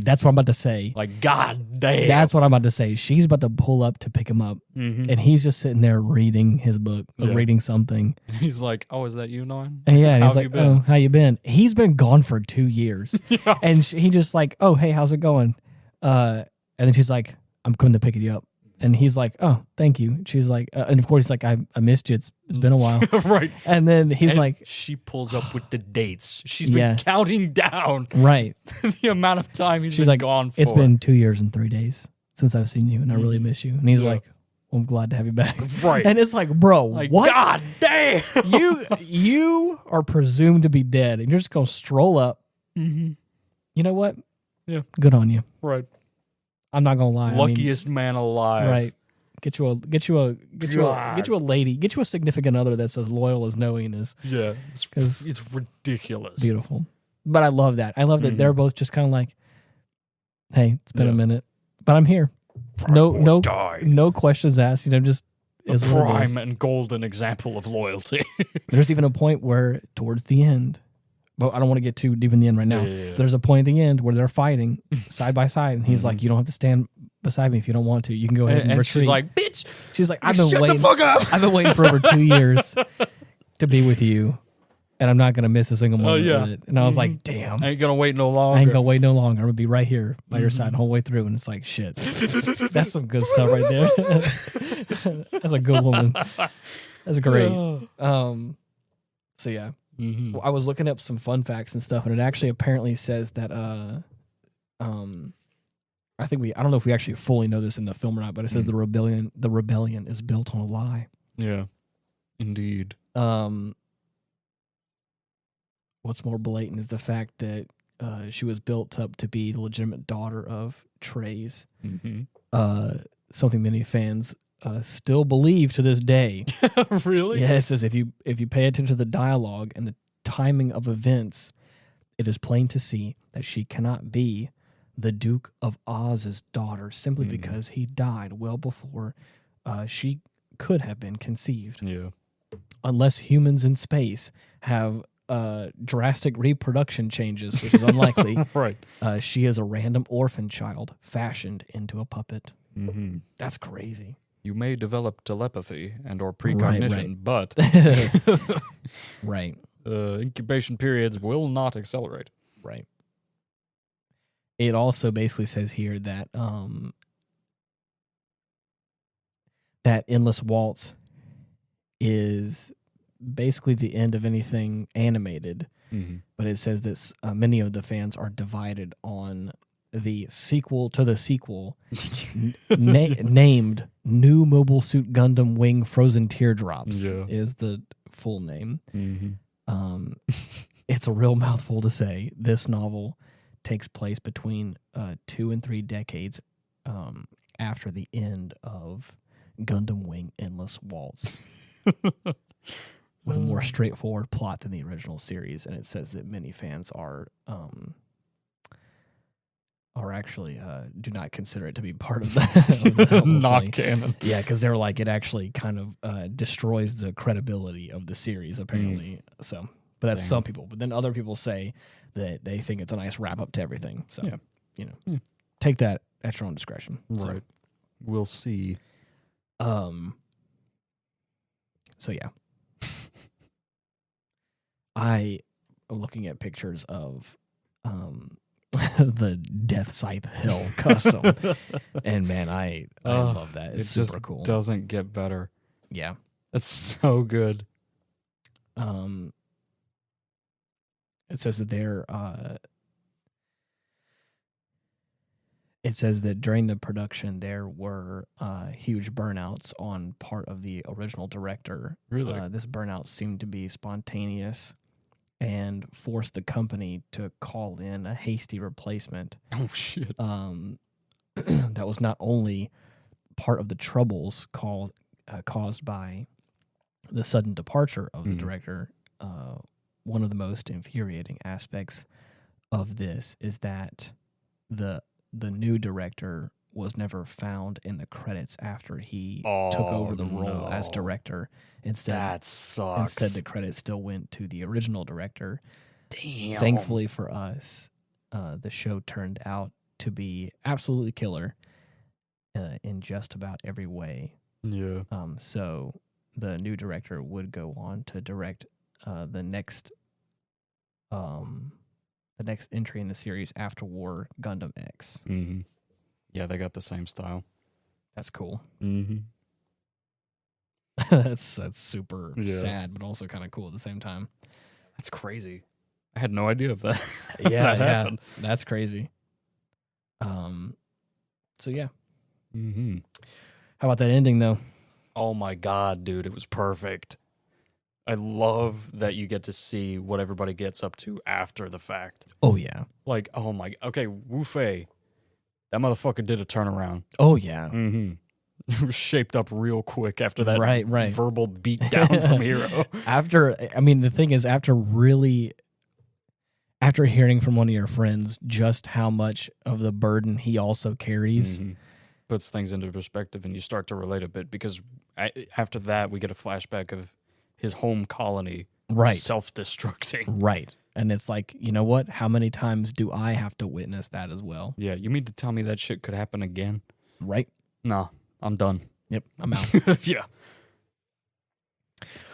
That's what I'm about to say. Like, god damn. That's what I'm about to say. She's about to pull up to pick him up, and he's just sitting there reading his book, or reading something. And he's like, oh, is that you, Noin? And and he's like, oh, how you been? He's been gone for 2 years. And he just like, oh, hey, how's it going? And then she's like, I'm coming to pick you up. And he's like, oh, thank you. She's like, and of course he's like, I missed you. It's been a while. Right. And then he's like. She pulls up with the dates. She's been counting down. Right. The amount of time she's like, gone for. It's been 2 years and 3 days since I've seen you, and I really miss you. And he's like, well, I'm glad to have you back. Right. And it's like, bro, like, what? God damn. You are presumed to be dead, and you're just going to stroll up. Mm-hmm. You know what? Yeah. Good on you. Right. I'm not gonna lie. Luckiest man alive. Right. Get you a lady. Get you a significant other that's as loyal as Noe is. Yeah. It's ridiculous. Beautiful. But I love that. I love that they're both just kind of like, hey, it's been a minute, but I'm here. No questions asked. Just a prime and golden example of loyalty. There's even a point where towards the end. But I don't want to get too deep in the end right now. Yeah. There's a point at the end where they're fighting side by side, and he's like, "You don't have to stand beside me if you don't want to. You can go ahead and retreat." She's like, "Bitch!" She's like, "I've been waiting. Shut the fuck up! I've been waiting for over 2 years to be with you, and I'm not gonna miss a single moment of it." And I was like, "Damn, I ain't gonna wait no longer. I'm gonna be right here by your side the whole way through." And it's like, shit, that's some good stuff right there. That's a good woman. That's great. So yeah. Mm-hmm. I was looking up some fun facts and stuff, and it actually apparently says that I don't know if we actually fully know this in the film or not, but it says the rebellion is built on a lie. Yeah. Indeed. What's more blatant is the fact that she was built up to be the legitimate daughter of Treize. Mm-hmm. Something many fans still believe to this day. Really? Yeah, it says if you pay attention to the dialogue and the timing of events, it is plain to see that she cannot be the Duke of Oz's daughter simply because he died well before she could have been conceived. Yeah. Unless humans in space have drastic reproduction changes, which is unlikely. Right. She is a random orphan child fashioned into a puppet. Mm-hmm. That's crazy. You may develop telepathy and or precognition, but right. Incubation periods will not accelerate. Right. It also basically says here that that Endless Waltz is basically the end of anything animated, but it says that many of the fans are divided on the sequel to the sequel named New Mobile Suit Gundam Wing Frozen Teardrops is the full name. It's a real mouthful to say. This novel takes place between 2 and 3 decades after the end of Gundam Wing Endless Waltz. With a more straightforward plot than the original series, and it says that many fans are actually do not consider it to be part of the not canon. Yeah, because they're like, it actually kind of destroys the credibility of the series, apparently. So, but that's some people. But then other people say that they think it's a nice wrap up to everything. So, take that at your own discretion. Right. So, we'll see. So yeah. I am looking at pictures of the Death Scythe Hill custom, and man, I love that. It's super just cool. Doesn't get better. Yeah, it's so good. It says that it says that during the production there were huge burnouts on part of the original director. Really, this burnout seemed to be spontaneous and forced the company to call in a hasty replacement. Oh, shit. That was not only part of the troubles caused by the sudden departure of the director. One of the most infuriating aspects of this is that the new director was never found in the credits after he took over the role as director. That sucks. Instead, the credits still went to the original director. Damn. Thankfully for us, the show turned out to be absolutely killer in just about every way. Yeah. So the new director would go on to direct the next entry in the series after War, Gundam X. Mm-hmm. Yeah, they got the same style. That's cool. Mm-hmm. that's super sad, but also kind of cool at the same time. That's crazy. I had no idea of that. Yeah, that happened. That's crazy. So yeah. Mm-hmm. How about that ending though? Oh my god, dude, it was perfect. I love that you get to see what everybody gets up to after the fact. Oh yeah. Like, oh my, okay, Wu Fei, that motherfucker did a turnaround. Oh yeah. Mm-hmm. It was shaped up real quick after that right. verbal beat down from Hero. The thing is, after hearing from one of your friends just how much of the burden he also carries, puts things into perspective, and you start to relate a bit, because after that we get a flashback of his home colony self-destructing. Right. And it's like, you know what? How many times do I have to witness that as well? Yeah, you mean to tell me that shit could happen again? Right. No, I'm done. Yep, I'm out. Yeah.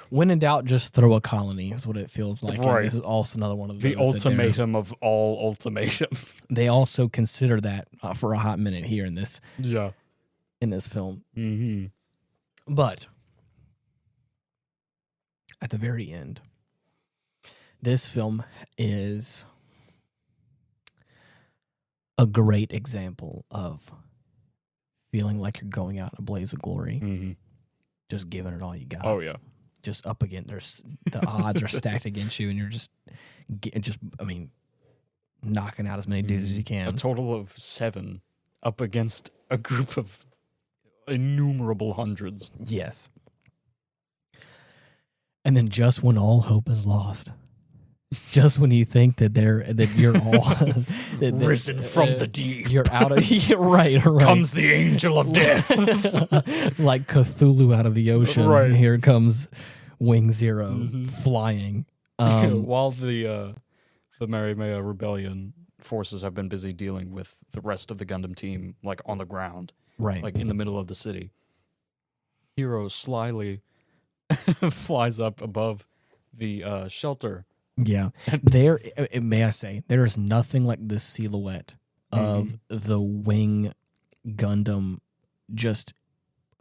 When in doubt, just throw a colony is what it feels like. Right. And this is also another one of those. The ultimatum of all ultimatums. They also consider that for a hot minute here in this film. Mm-hmm. But at the very end, this film is a great example of feeling like you're going out in a blaze of glory, just giving it all you got. Oh yeah, just up against the odds are stacked against you, and you're just knocking out as many dudes as you can. A total of 7 up against a group of innumerable hundreds. Yes. And then just when all hope is lost, just when you think that you're all risen from the deep, you're out of right. Comes the angel of death, like Cthulhu out of the ocean. Right. Here comes Wing Zero flying. While the Mary Rebellion forces have been busy dealing with the rest of the Gundam team, like on the ground, right, like in the middle of the city. Hero slyly flies up above the shelter. Yeah, may I say, there is nothing like the silhouette of the Wing Gundam just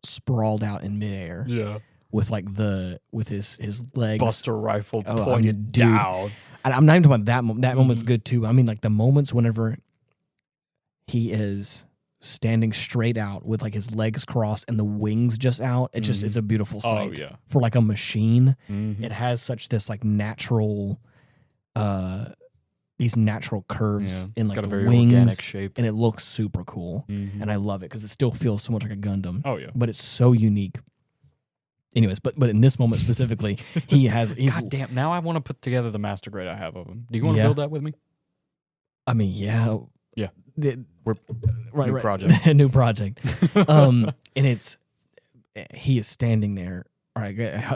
sprawled out in midair. Yeah, with his legs, Buster rifle pointed down. I'm not even talking about that moment. That moment's good too. I mean, like the moments whenever he is standing straight out with like his legs crossed and the wings just out. It just it's a beautiful sight. Oh, yeah. For like a machine. It has such this like natural these natural curves in like got a the very wings, organic shape, and it looks super cool. And I love it because it still feels so much like a Gundam. Oh yeah, but it's so unique. Anyways, but in this moment specifically, he's God damn, now I want to put together the master grade I have of him. Do you want to build that with me? I mean, yeah. We're new project. New project. And he is standing there,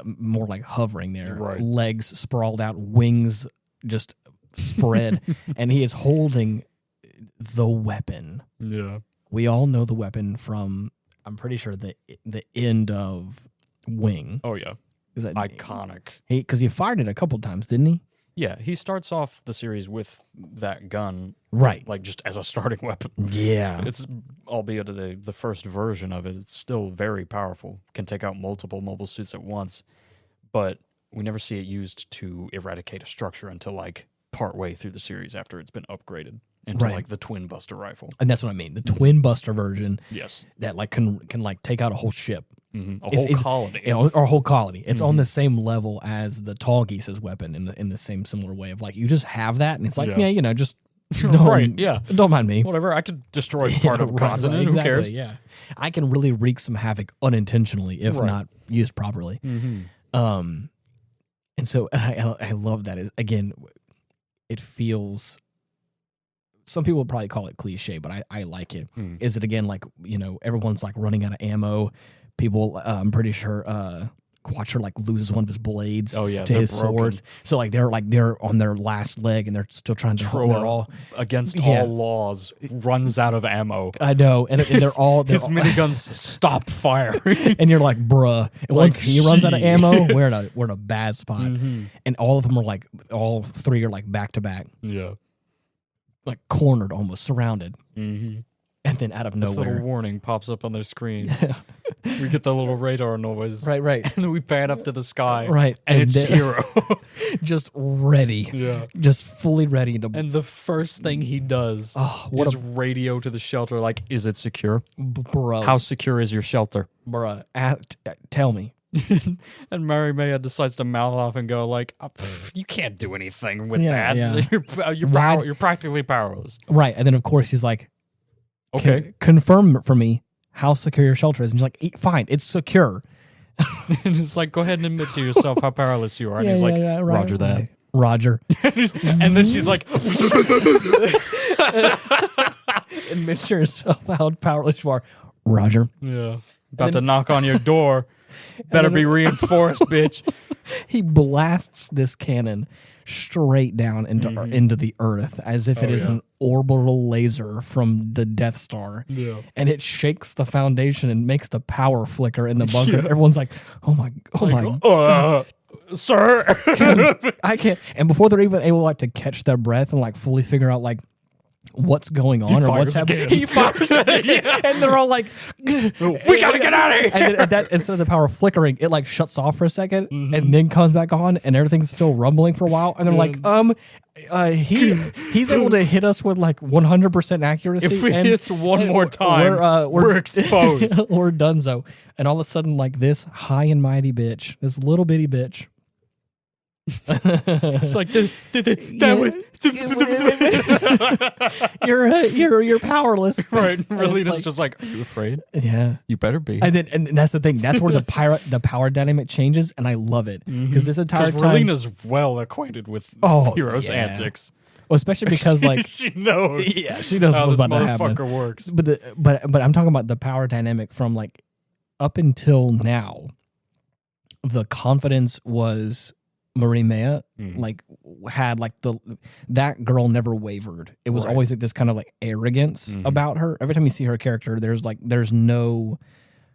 more like hovering there, legs sprawled out, wings just spread, and he is holding the weapon. Yeah. We all know the weapon from, I'm pretty sure, the end of Wing. Oh, yeah. Iconic. Because he fired it a couple times, didn't he? Yeah, he starts off the series with that gun, right? Like just as a starting weapon. Yeah, it's albeit the first version of it. It's still very powerful. Can take out multiple mobile suits at once, but we never see it used to eradicate a structure until like partway through the series after it's been upgraded into like the Twin Buster rifle. And that's what I mean. The Twin Buster version. Yes, that like can like take out a whole ship. A whole colony. Or a whole colony. It's on the same level as the Tall Geese's weapon in the same similar way of like, you just have that, and it's like, just don't mind me. Whatever, I could destroy part of a continent. Exactly, who cares? Yeah. I can really wreak some havoc unintentionally if not used properly. And so I love that. Again, it feels... Some people would probably call it cliche, but I like it. Is it, again, like, everyone's like running out of ammo. People, I'm pretty sure Quattro like loses one of his blades to his swords. So like they're on their last leg and they're still trying to throw against all laws, runs out of ammo. I know, and they're all his miniguns stop firing, and you're like, bruh. And once he runs out of ammo, we're in a bad spot. And all of them are like, all three are like back to back. Yeah. Like cornered, almost surrounded, and then out of nowhere, this little warning pops up on their screens. We get the little radar noise, right, and then we pan up to the sky, and it's Hero, just ready, just fully ready to. And the first thing he does is radio to the shelter. Like, is it secure, bro? How secure is your shelter, bro? Tell me. And Mary Maya decides to mouth off and go like, you can't do anything with that. Yeah. You're practically powerless. Right. And then of course he's like, okay, confirm for me how secure your shelter is. And she's like, fine, it's secure. And it's like, go ahead and admit to yourself how powerless you are. And he's like, Roger that. Roger. And then she's like, admit to yourself how powerless you are. Roger. Yeah. About to knock on your door. Better be reinforced, bitch. He blasts this cannon straight down into the earth as if it is an orbital laser from the Death Star. Yeah. And it shakes the foundation and makes the power flicker in the bunker. Everyone's like, oh my God. Sir. I can't. And before they're even able to catch their breath and like fully figure out like what's going on or what's happening. He fires again. And they're all like, we gotta get out of here. And then instead of the power flickering, it like shuts off for a second and then comes back on and everything's still rumbling for a while. And they're like, he's able to hit us with like 100% accuracy. If we hits one more time, we're exposed. We're donezo. And all of a sudden, like this high and mighty bitch, this little bitty bitch. It's like that was you're powerless. Right. Relina's just like, are you afraid? Yeah. You better be. And that's the thing. That's where the power dynamic changes, and I love it. Because this entire time... Relina's well acquainted with Hero's antics. Well, especially because, like... she knows. Yeah, she knows what's about to happen. Motherfucker works. But I'm talking about the power dynamic from, like, up until now, the confidence was... Marie Mea like had like that girl never wavered. It was always like this kind of like arrogance about her. Every time you see her character, there's no,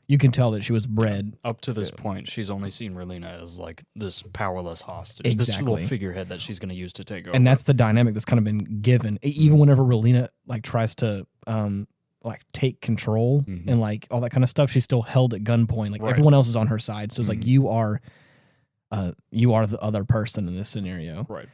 you can tell that she was bred. Up to this point, she's only seen Relina as like this powerless hostage, exactly. This little figurehead that she's going to use to take over. And that's the dynamic that's kind of been given. Even whenever Relina like tries to like take control and like all that kind of stuff, she's still held at gunpoint. Like everyone else is on her side, so it's like you are the other person in this scenario. Right.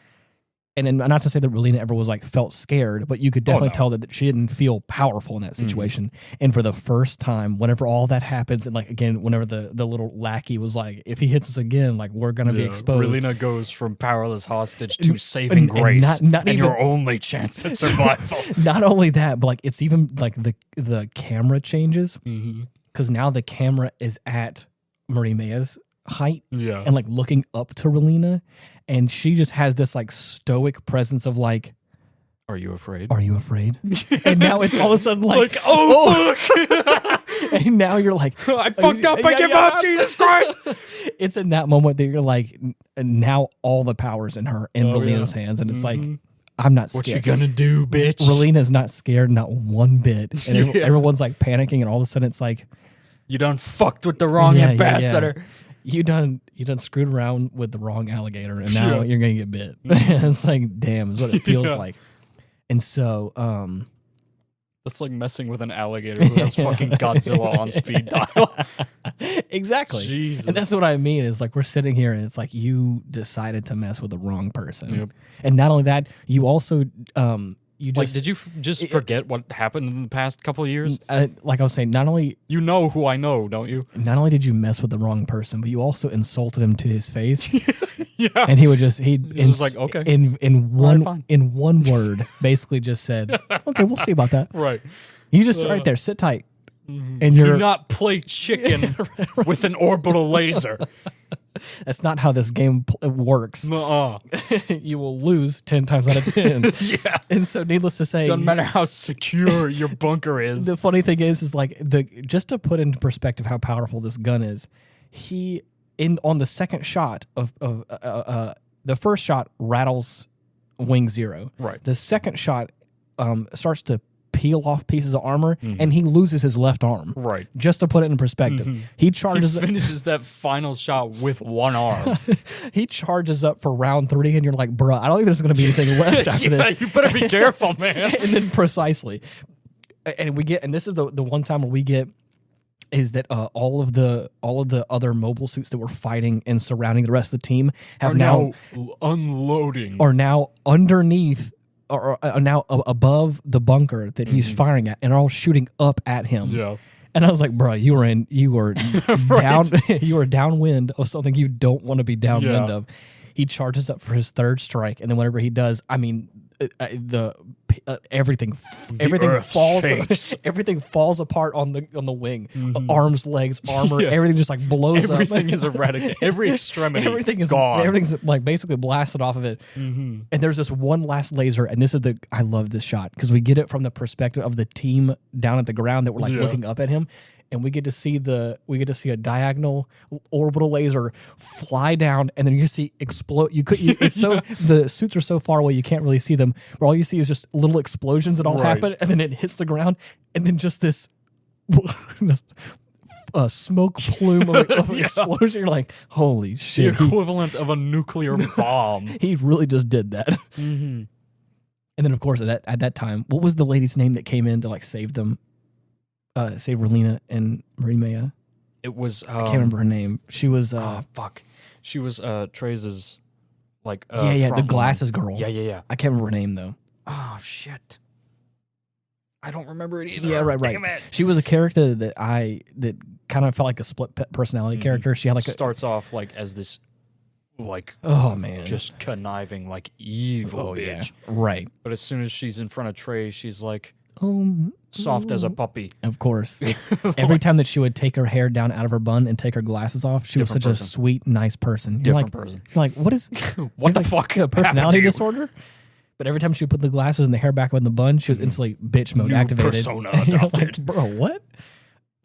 And not to say that Relina ever was like felt scared, but you could definitely tell that she didn't feel powerful in that situation. And for the first time, whenever all that happens, and like again, whenever the little lackey was like, if he hits us again, like we're gonna be exposed. Relina goes from powerless hostage to saving grace, and even, your only chance at survival. Not only that, but like it's even like the camera changes because now the camera is at Marie Mea's height and like looking up to Relina, and she just has this like stoic presence of like, are you afraid? And now it's all of a sudden like fuck. And now you're like, I fucked up, I give up, Jesus Christ. It's in that moment that you're like, and now all the power's in Relina's hands, and it's like, I'm not scared. What you gonna do, bitch? Relina's not scared, not one bit. And everyone's like panicking, and all of a sudden it's like, you done fucked with the wrong ambassador. Yeah. You done screwed around with the wrong alligator, and now you're gonna get bit. It's like, damn, is what it feels like. And so, that's like messing with an alligator who has fucking Godzilla on speed dial. Exactly. Jesus. And that's what I mean. Is like we're sitting here, and it's like you decided to mess with the wrong person. And not only that, you also did you just forget what happened in the past couple of years? Like I was saying, not only... You know who I know, don't you? Not only did you mess with the wrong person, but you also insulted him to his face. Yeah. And he would just... He's just like, okay. In one word, basically just said, okay, we'll see about that. Right. You just, right there, sit tight. And do not play chicken with an orbital laser. That's not how this game works. You will lose 10 times out of 10. Yeah. And so needless to say... Doesn't matter how secure your bunker is. The funny thing is like, just to put into perspective how powerful this gun is, on the second shot of the first shot rattles wing 0. Right. The second shot starts to peel off pieces of armor, and he loses his left arm. Right. Just to put it in perspective. He finishes that final shot with one arm. He charges up for round 3, and you're like, bruh, I don't think there's going to be anything left after this. You better be careful, man. And then precisely. And this is the one time where we get is that all of the other mobile suits that were fighting and surrounding the rest of the team are now unloading. Are now underneath or now above the bunker that he's firing at, and are all shooting up at him. Yeah. And I was like, bro, you were downwind of something you don't want to be downwind of. He charges up for his third strike, and then whenever he does, I mean, everything falls apart on the wing. Arms, legs, armor, everything just like blows up. Everything is eradicated. Every extremity everything is gone. Everything's like basically blasted off of it. And there's this one last laser, and I love this shot because we get it from the perspective of the team down at the ground that were like looking up at him. And we get to see a diagonal orbital laser fly down, and then you see explode. The suits are so far away you can't really see them. But all you see is just little explosions that all happen, and then it hits the ground, and then just this smoke plume of explosion. You're like, holy shit! The equivalent of a nuclear bomb. He really just did that. And then, of course, at that time, what was the lady's name that came in to like save them? Save Relina and Marie Mea. It was I can't remember her name. She was She was Trace's like the glasses girl. Yeah. I can't remember her name though. Oh shit. I don't remember it either. Yeah, right. Damn it. She was a character that kind of felt like a split personality character. She had like starts off like as this like, oh man, just conniving like evil bitch. Yeah. Right. But as soon as she's in front of Trey, she's like soft as a puppy. Of course. Every time that she would take her hair down out of her bun and take her glasses off, she was such a sweet, nice person. Different person. You're like, what is what the fuck? A personality disorder? But every time she would put the glasses and the hair back up in the bun, she was instantly bitch mode activated. Persona adopted. Like, bro, what?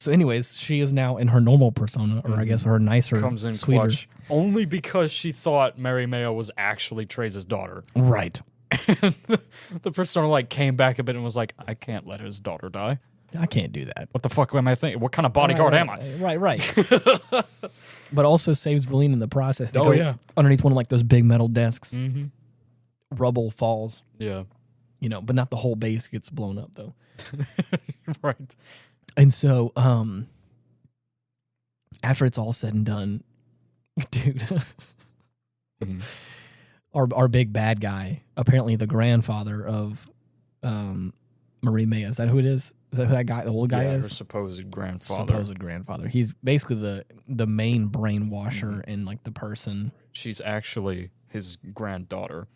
So anyways, she is now in her normal persona, or I guess her nicer, comes in sweeter. clutch. Only because she thought Mary Mayo was actually Trey's daughter. Right. And the persona like came back a bit and was like, I can't let his daughter die. I can't do that. What the fuck am I thinking? What kind of bodyguard am I? Right. But also saves Relina in the process. They go underneath one of like those big metal desks. Mm-hmm. Rubble falls. Yeah. But not the whole base gets blown up though. Right. And so, after it's all said and done, dude, our big bad guy, apparently the grandfather of Marie May, is that who it is? Is that who that guy, the old guy is? Her supposed grandfather. He's basically the main brainwasher and like the person. She's actually his granddaughter.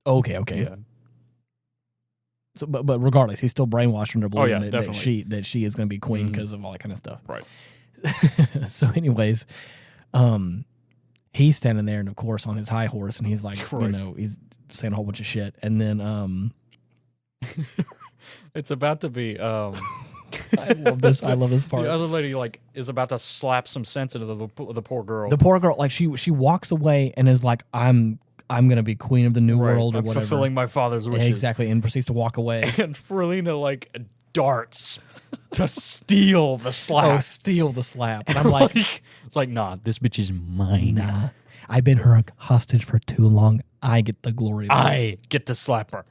Okay. Yeah. So, but regardless, he's still brainwashing her, believing that she is going to be queen because of all that kind of stuff. Right. So, anyways, he's standing there, and of course, on his high horse, and he's like, he's saying a whole bunch of shit, and then, it's about to be. I love this part. The other lady like is about to slap some sense into the poor girl. The poor girl, like she walks away and is like, I'm gonna be queen of the new world or I'm whatever. fulfilling my father's wishes. Exactly, and proceeds to walk away. And Relina like darts to steal the slap. Oh, steal the slap. And I'm like, it's like, nah, this bitch is mine. Nah, I've been her hostage for too long. I get the glory of this. I get to slap her.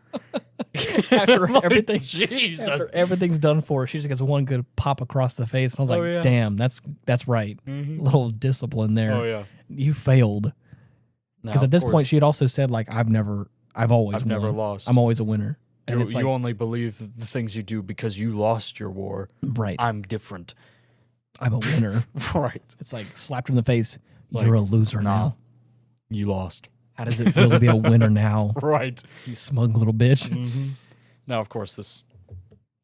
After everything's done for her, she just gets one good pop across the face. And I was like, damn, that's right. Little discipline there. Oh, yeah. You failed. Because at this point, she had also said, like, I've never lost. I'm always a winner. And you only believe the things you do because you lost your war. Right. I'm different. I'm a winner. Right. It's like slapped her in the face. Like, you're a loser now. You lost. How does it feel to be a winner now? Right. You smug little bitch. Now, of course,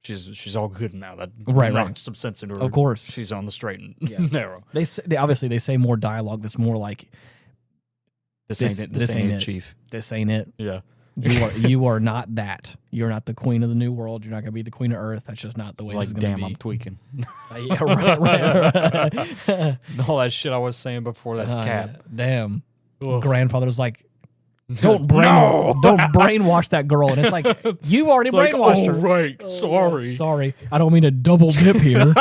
she's all good now. That knocked some sense into her. Of course, she's on the straight and narrow. They say more dialogue that's more like, This ain't it, Chief. This ain't it. Yeah. You are not that. You're not the queen of the new world. You're not going to be the queen of Earth. That's just not the way this is going to be. I'm tweaking. Yeah, right. All that shit I was saying before, that's cap. Yeah. Damn. Ugh. Grandfather's like, don't brainwash that girl. And it's like, you already brainwashed her. Right. Sorry. I don't mean to double dip here.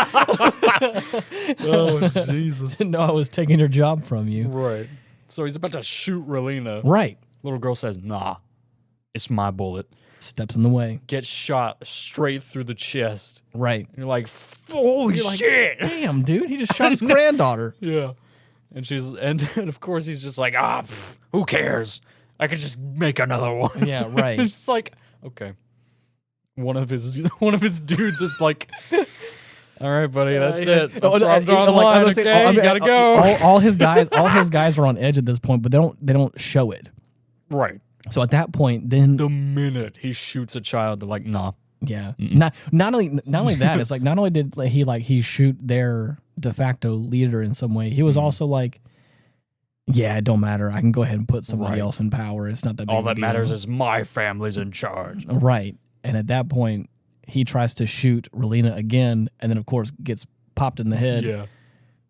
Oh, Jesus. No, I was taking your job from you. Right. So he's about to shoot Relina. Right. Little girl says, nah, it's my bullet. Steps in the way. Gets shot straight through the chest. Right. And you're like, holy shit. Damn, dude. He just shot his granddaughter. Yeah. And of course he's just like, who cares? I could just make another one. Yeah, right. It's like, okay. One of his dudes is like, all right, buddy, that's it. I'm drawing the line. Okay, you gotta go. All his guys are on edge at this point, but they don't show it. Right. So at that point, then the minute he shoots a child, they're like, nah. Yeah. Not only that, it's like not only did he shoot their de facto leader in some way, he was also like, yeah, it don't matter. I can go ahead and put somebody else in power. It's not that big all that deal. matters is my family's in charge. Right. And at that point, he tries to shoot Relina again, and then of course gets popped in the head. Yeah.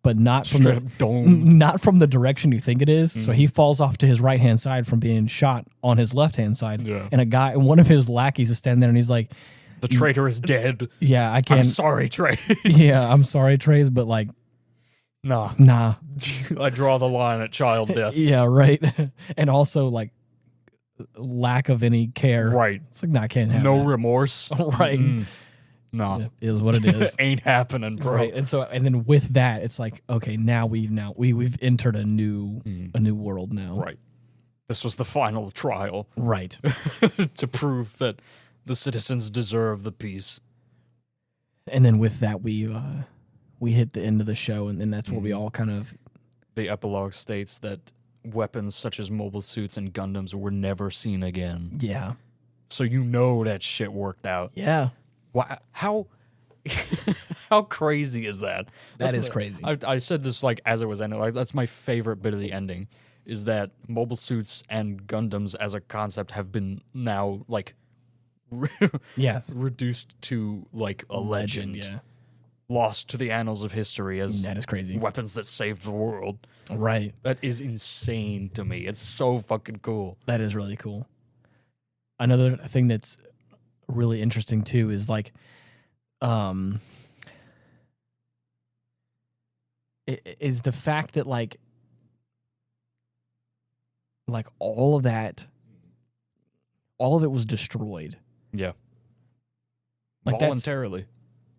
But not from the direction you think it is. So he falls off to his right hand side from being shot on his left hand side. Yeah. And one of his lackeys is standing there, and he's like, "The traitor is dead." Yeah, I can't. I'm sorry, Trace. Yeah, I'm sorry, Trace, but like, nah. I draw the line at child death. Yeah, right. And also like lack of any care. Right. It's like, I can't have no that. Remorse. Right. No. It is what it is. Ain't happening, bro. Right. And then with that, it's like, okay, now we've entered a new world now. Right. This was the final trial. Right. To prove that the citizens deserve the peace. And then with that, we hit the end of the show, and then that's where we all kind of... The epilogue states that weapons such as mobile suits and Gundams were never seen again. Yeah. So you know that shit worked out. Yeah. Why? How? How crazy is that? That is crazy. I said this like as it was ending. Like that's my favorite bit of the ending, is that mobile suits and Gundams as a concept have been now like yes, reduced to like a legend. Yeah. Lost to the annals of history as that is crazy. Weapons that saved the world. Right. That is insane to me. It's so fucking cool. That is really cool. Another thing that's really interesting too is like, is the fact that like all of it was destroyed. Yeah. Like voluntarily.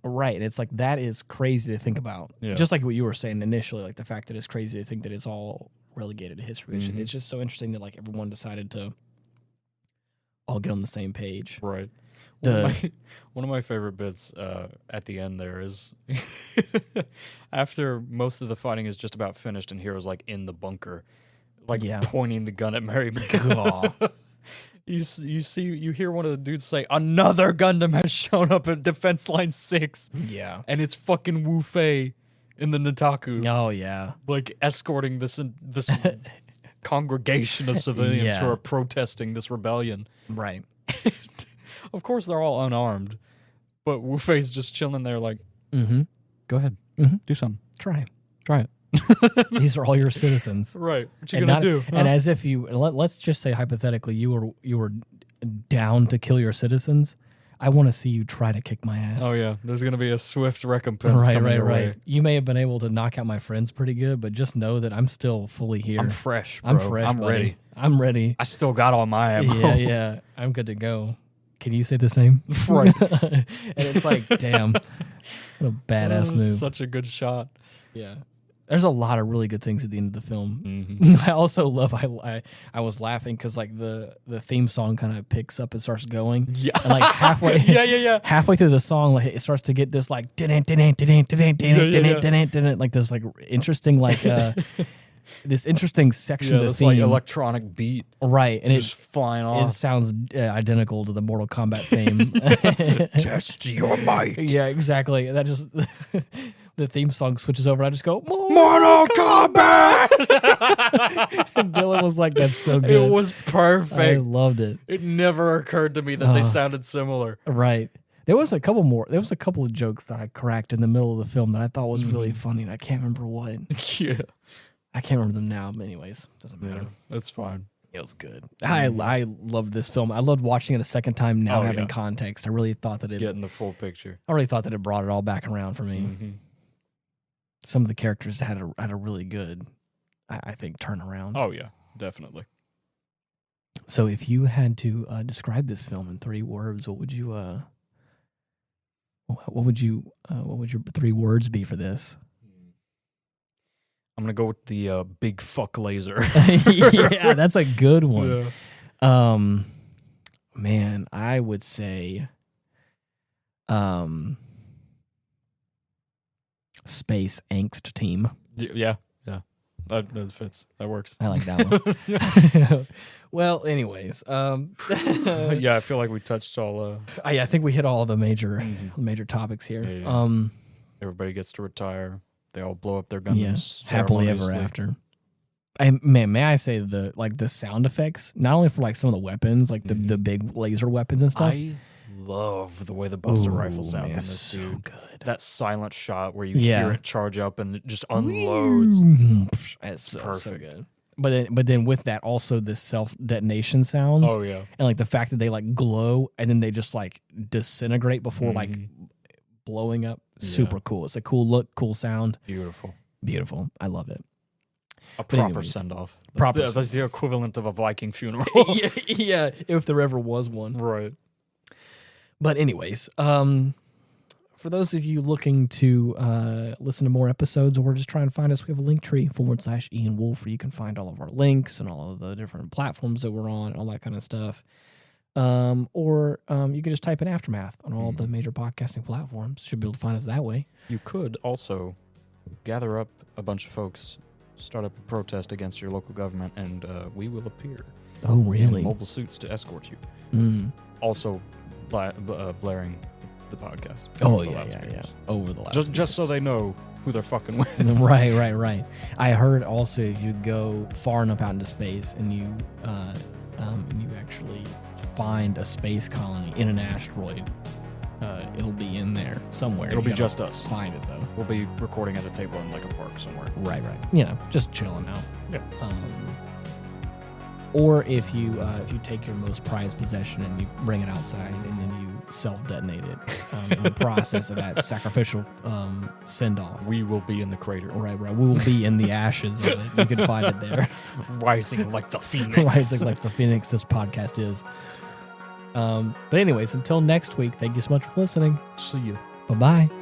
Right. And it's like, that is crazy to think about. Yeah. Just like what you were saying initially, like the fact that it's crazy to think that it's all relegated to history. Mm-hmm. It's just so interesting that like everyone decided to all get on the same page. Right. One of my favorite bits at the end there is after most of the fighting is just about finished and Hero's like in the bunker, like pointing the gun at Mary McGaw. You hear one of the dudes say, "Another Gundam has shown up at Defense Line 6." Yeah. And it's fucking Wu Fei in the Nataku. Oh, yeah. Like escorting this congregation of civilians who are protesting this rebellion. Right. Of course, they're all unarmed, but Wu Fei's just chilling there like, go ahead, do something. Try it. These are all your citizens. Right. What you gonna do? Huh? And as if let's just say hypothetically you were down to kill your citizens, I want to see you try to kick my ass. Oh yeah, there's gonna be a swift recompense. Right. You may have been able to knock out my friends pretty good, but just know that I'm still fully here. I'm fresh, bro. I'm ready. I'm ready. I still got all my ammo. Yeah. I'm good to go. Can you say the same? Right. And it's like, damn, what a badass move. Such a good shot. Yeah. There's a lot of really good things at the end of the film. Mm-hmm. I also love, I was laughing because like the theme song kind of picks up and starts going. Yeah. And like halfway, halfway through the song, like it starts to get this like, like this like interesting, like, this interesting section of the theme. Like electronic beat. Right. And just flying off. It sounds identical to the Mortal Kombat theme. Test your might. Yeah, exactly. And that just, the theme song switches over and I just go, Mortal Kombat! And Dylan was like, that's so good. It was perfect. I loved it. It never occurred to me that they sounded similar. Right. There was a couple of jokes that I cracked in the middle of the film that I thought was really funny, and I can't remember what. Yeah. I can't remember them now, but anyways, doesn't matter. That's fine. It was good. I loved this film. I loved watching it a second time now, having context. I really thought that getting the full picture. I really thought that it brought it all back around for me. Mm-hmm. Some of the characters had a really good, I think, turnaround. Oh yeah, definitely. So if you had to describe this film in 3 words, what would your 3 words be for this? I'm gonna go with the big fuck laser. Yeah, that's a good one. Yeah. Man, I would say, space angst team. Yeah. That fits. That works. I like that one. Well, anyways, yeah, I feel like we touched all. I think we hit all the major topics here. Yeah. Everybody gets to retire. They all blow up their Gundams. Yeah, happily ever after. Man, may I say the sound effects, not only for like some of the weapons, like the big laser weapons and stuff. I love the way the Buster rifle sounds in this, dude. So good. That silent shot where you hear it charge up and it just unloads. It's perfect. So good. But then with that also the self detonation sounds. Oh yeah. And like the fact that they like glow and then they just like disintegrate before like blowing up. Super cool. It's a cool look, cool sound. Beautiful. I love it. A proper send off. That's the equivalent of a Viking funeral. Yeah, if there ever was one. Right. But anyways, for those of you looking to listen to more episodes or just try and find us, we have a link tree /Ian Wolf where you can find all of our links and all of the different platforms that we're on, all that kind of stuff. Or you could just type in Aftermath on all the major podcasting platforms. Should be able to find us that way. You could also gather up a bunch of folks, start up a protest against your local government, and we will appear. Oh, really? In mobile suits to escort you. Also, blaring the podcast. Oh, yeah. Over the loudspeakers. Just so they know who they're fucking with. Right. I heard also if you go far enough out into space and you actually find a space colony in an asteroid, it'll be in there somewhere. It'll be just us. Find it though. We'll be recording at a table in like a park somewhere. Right. You know, just chilling out. Yeah. Or if you take your most prized possession and you bring it outside and then you self-detonate it in the process of that sacrificial send-off. We will be in the crater. Right. We will be in the ashes of it. You can find it there. Rising like the phoenix. Rising like the phoenix this podcast is. But anyways, until next week, thank you so much for listening. See you. Bye-bye.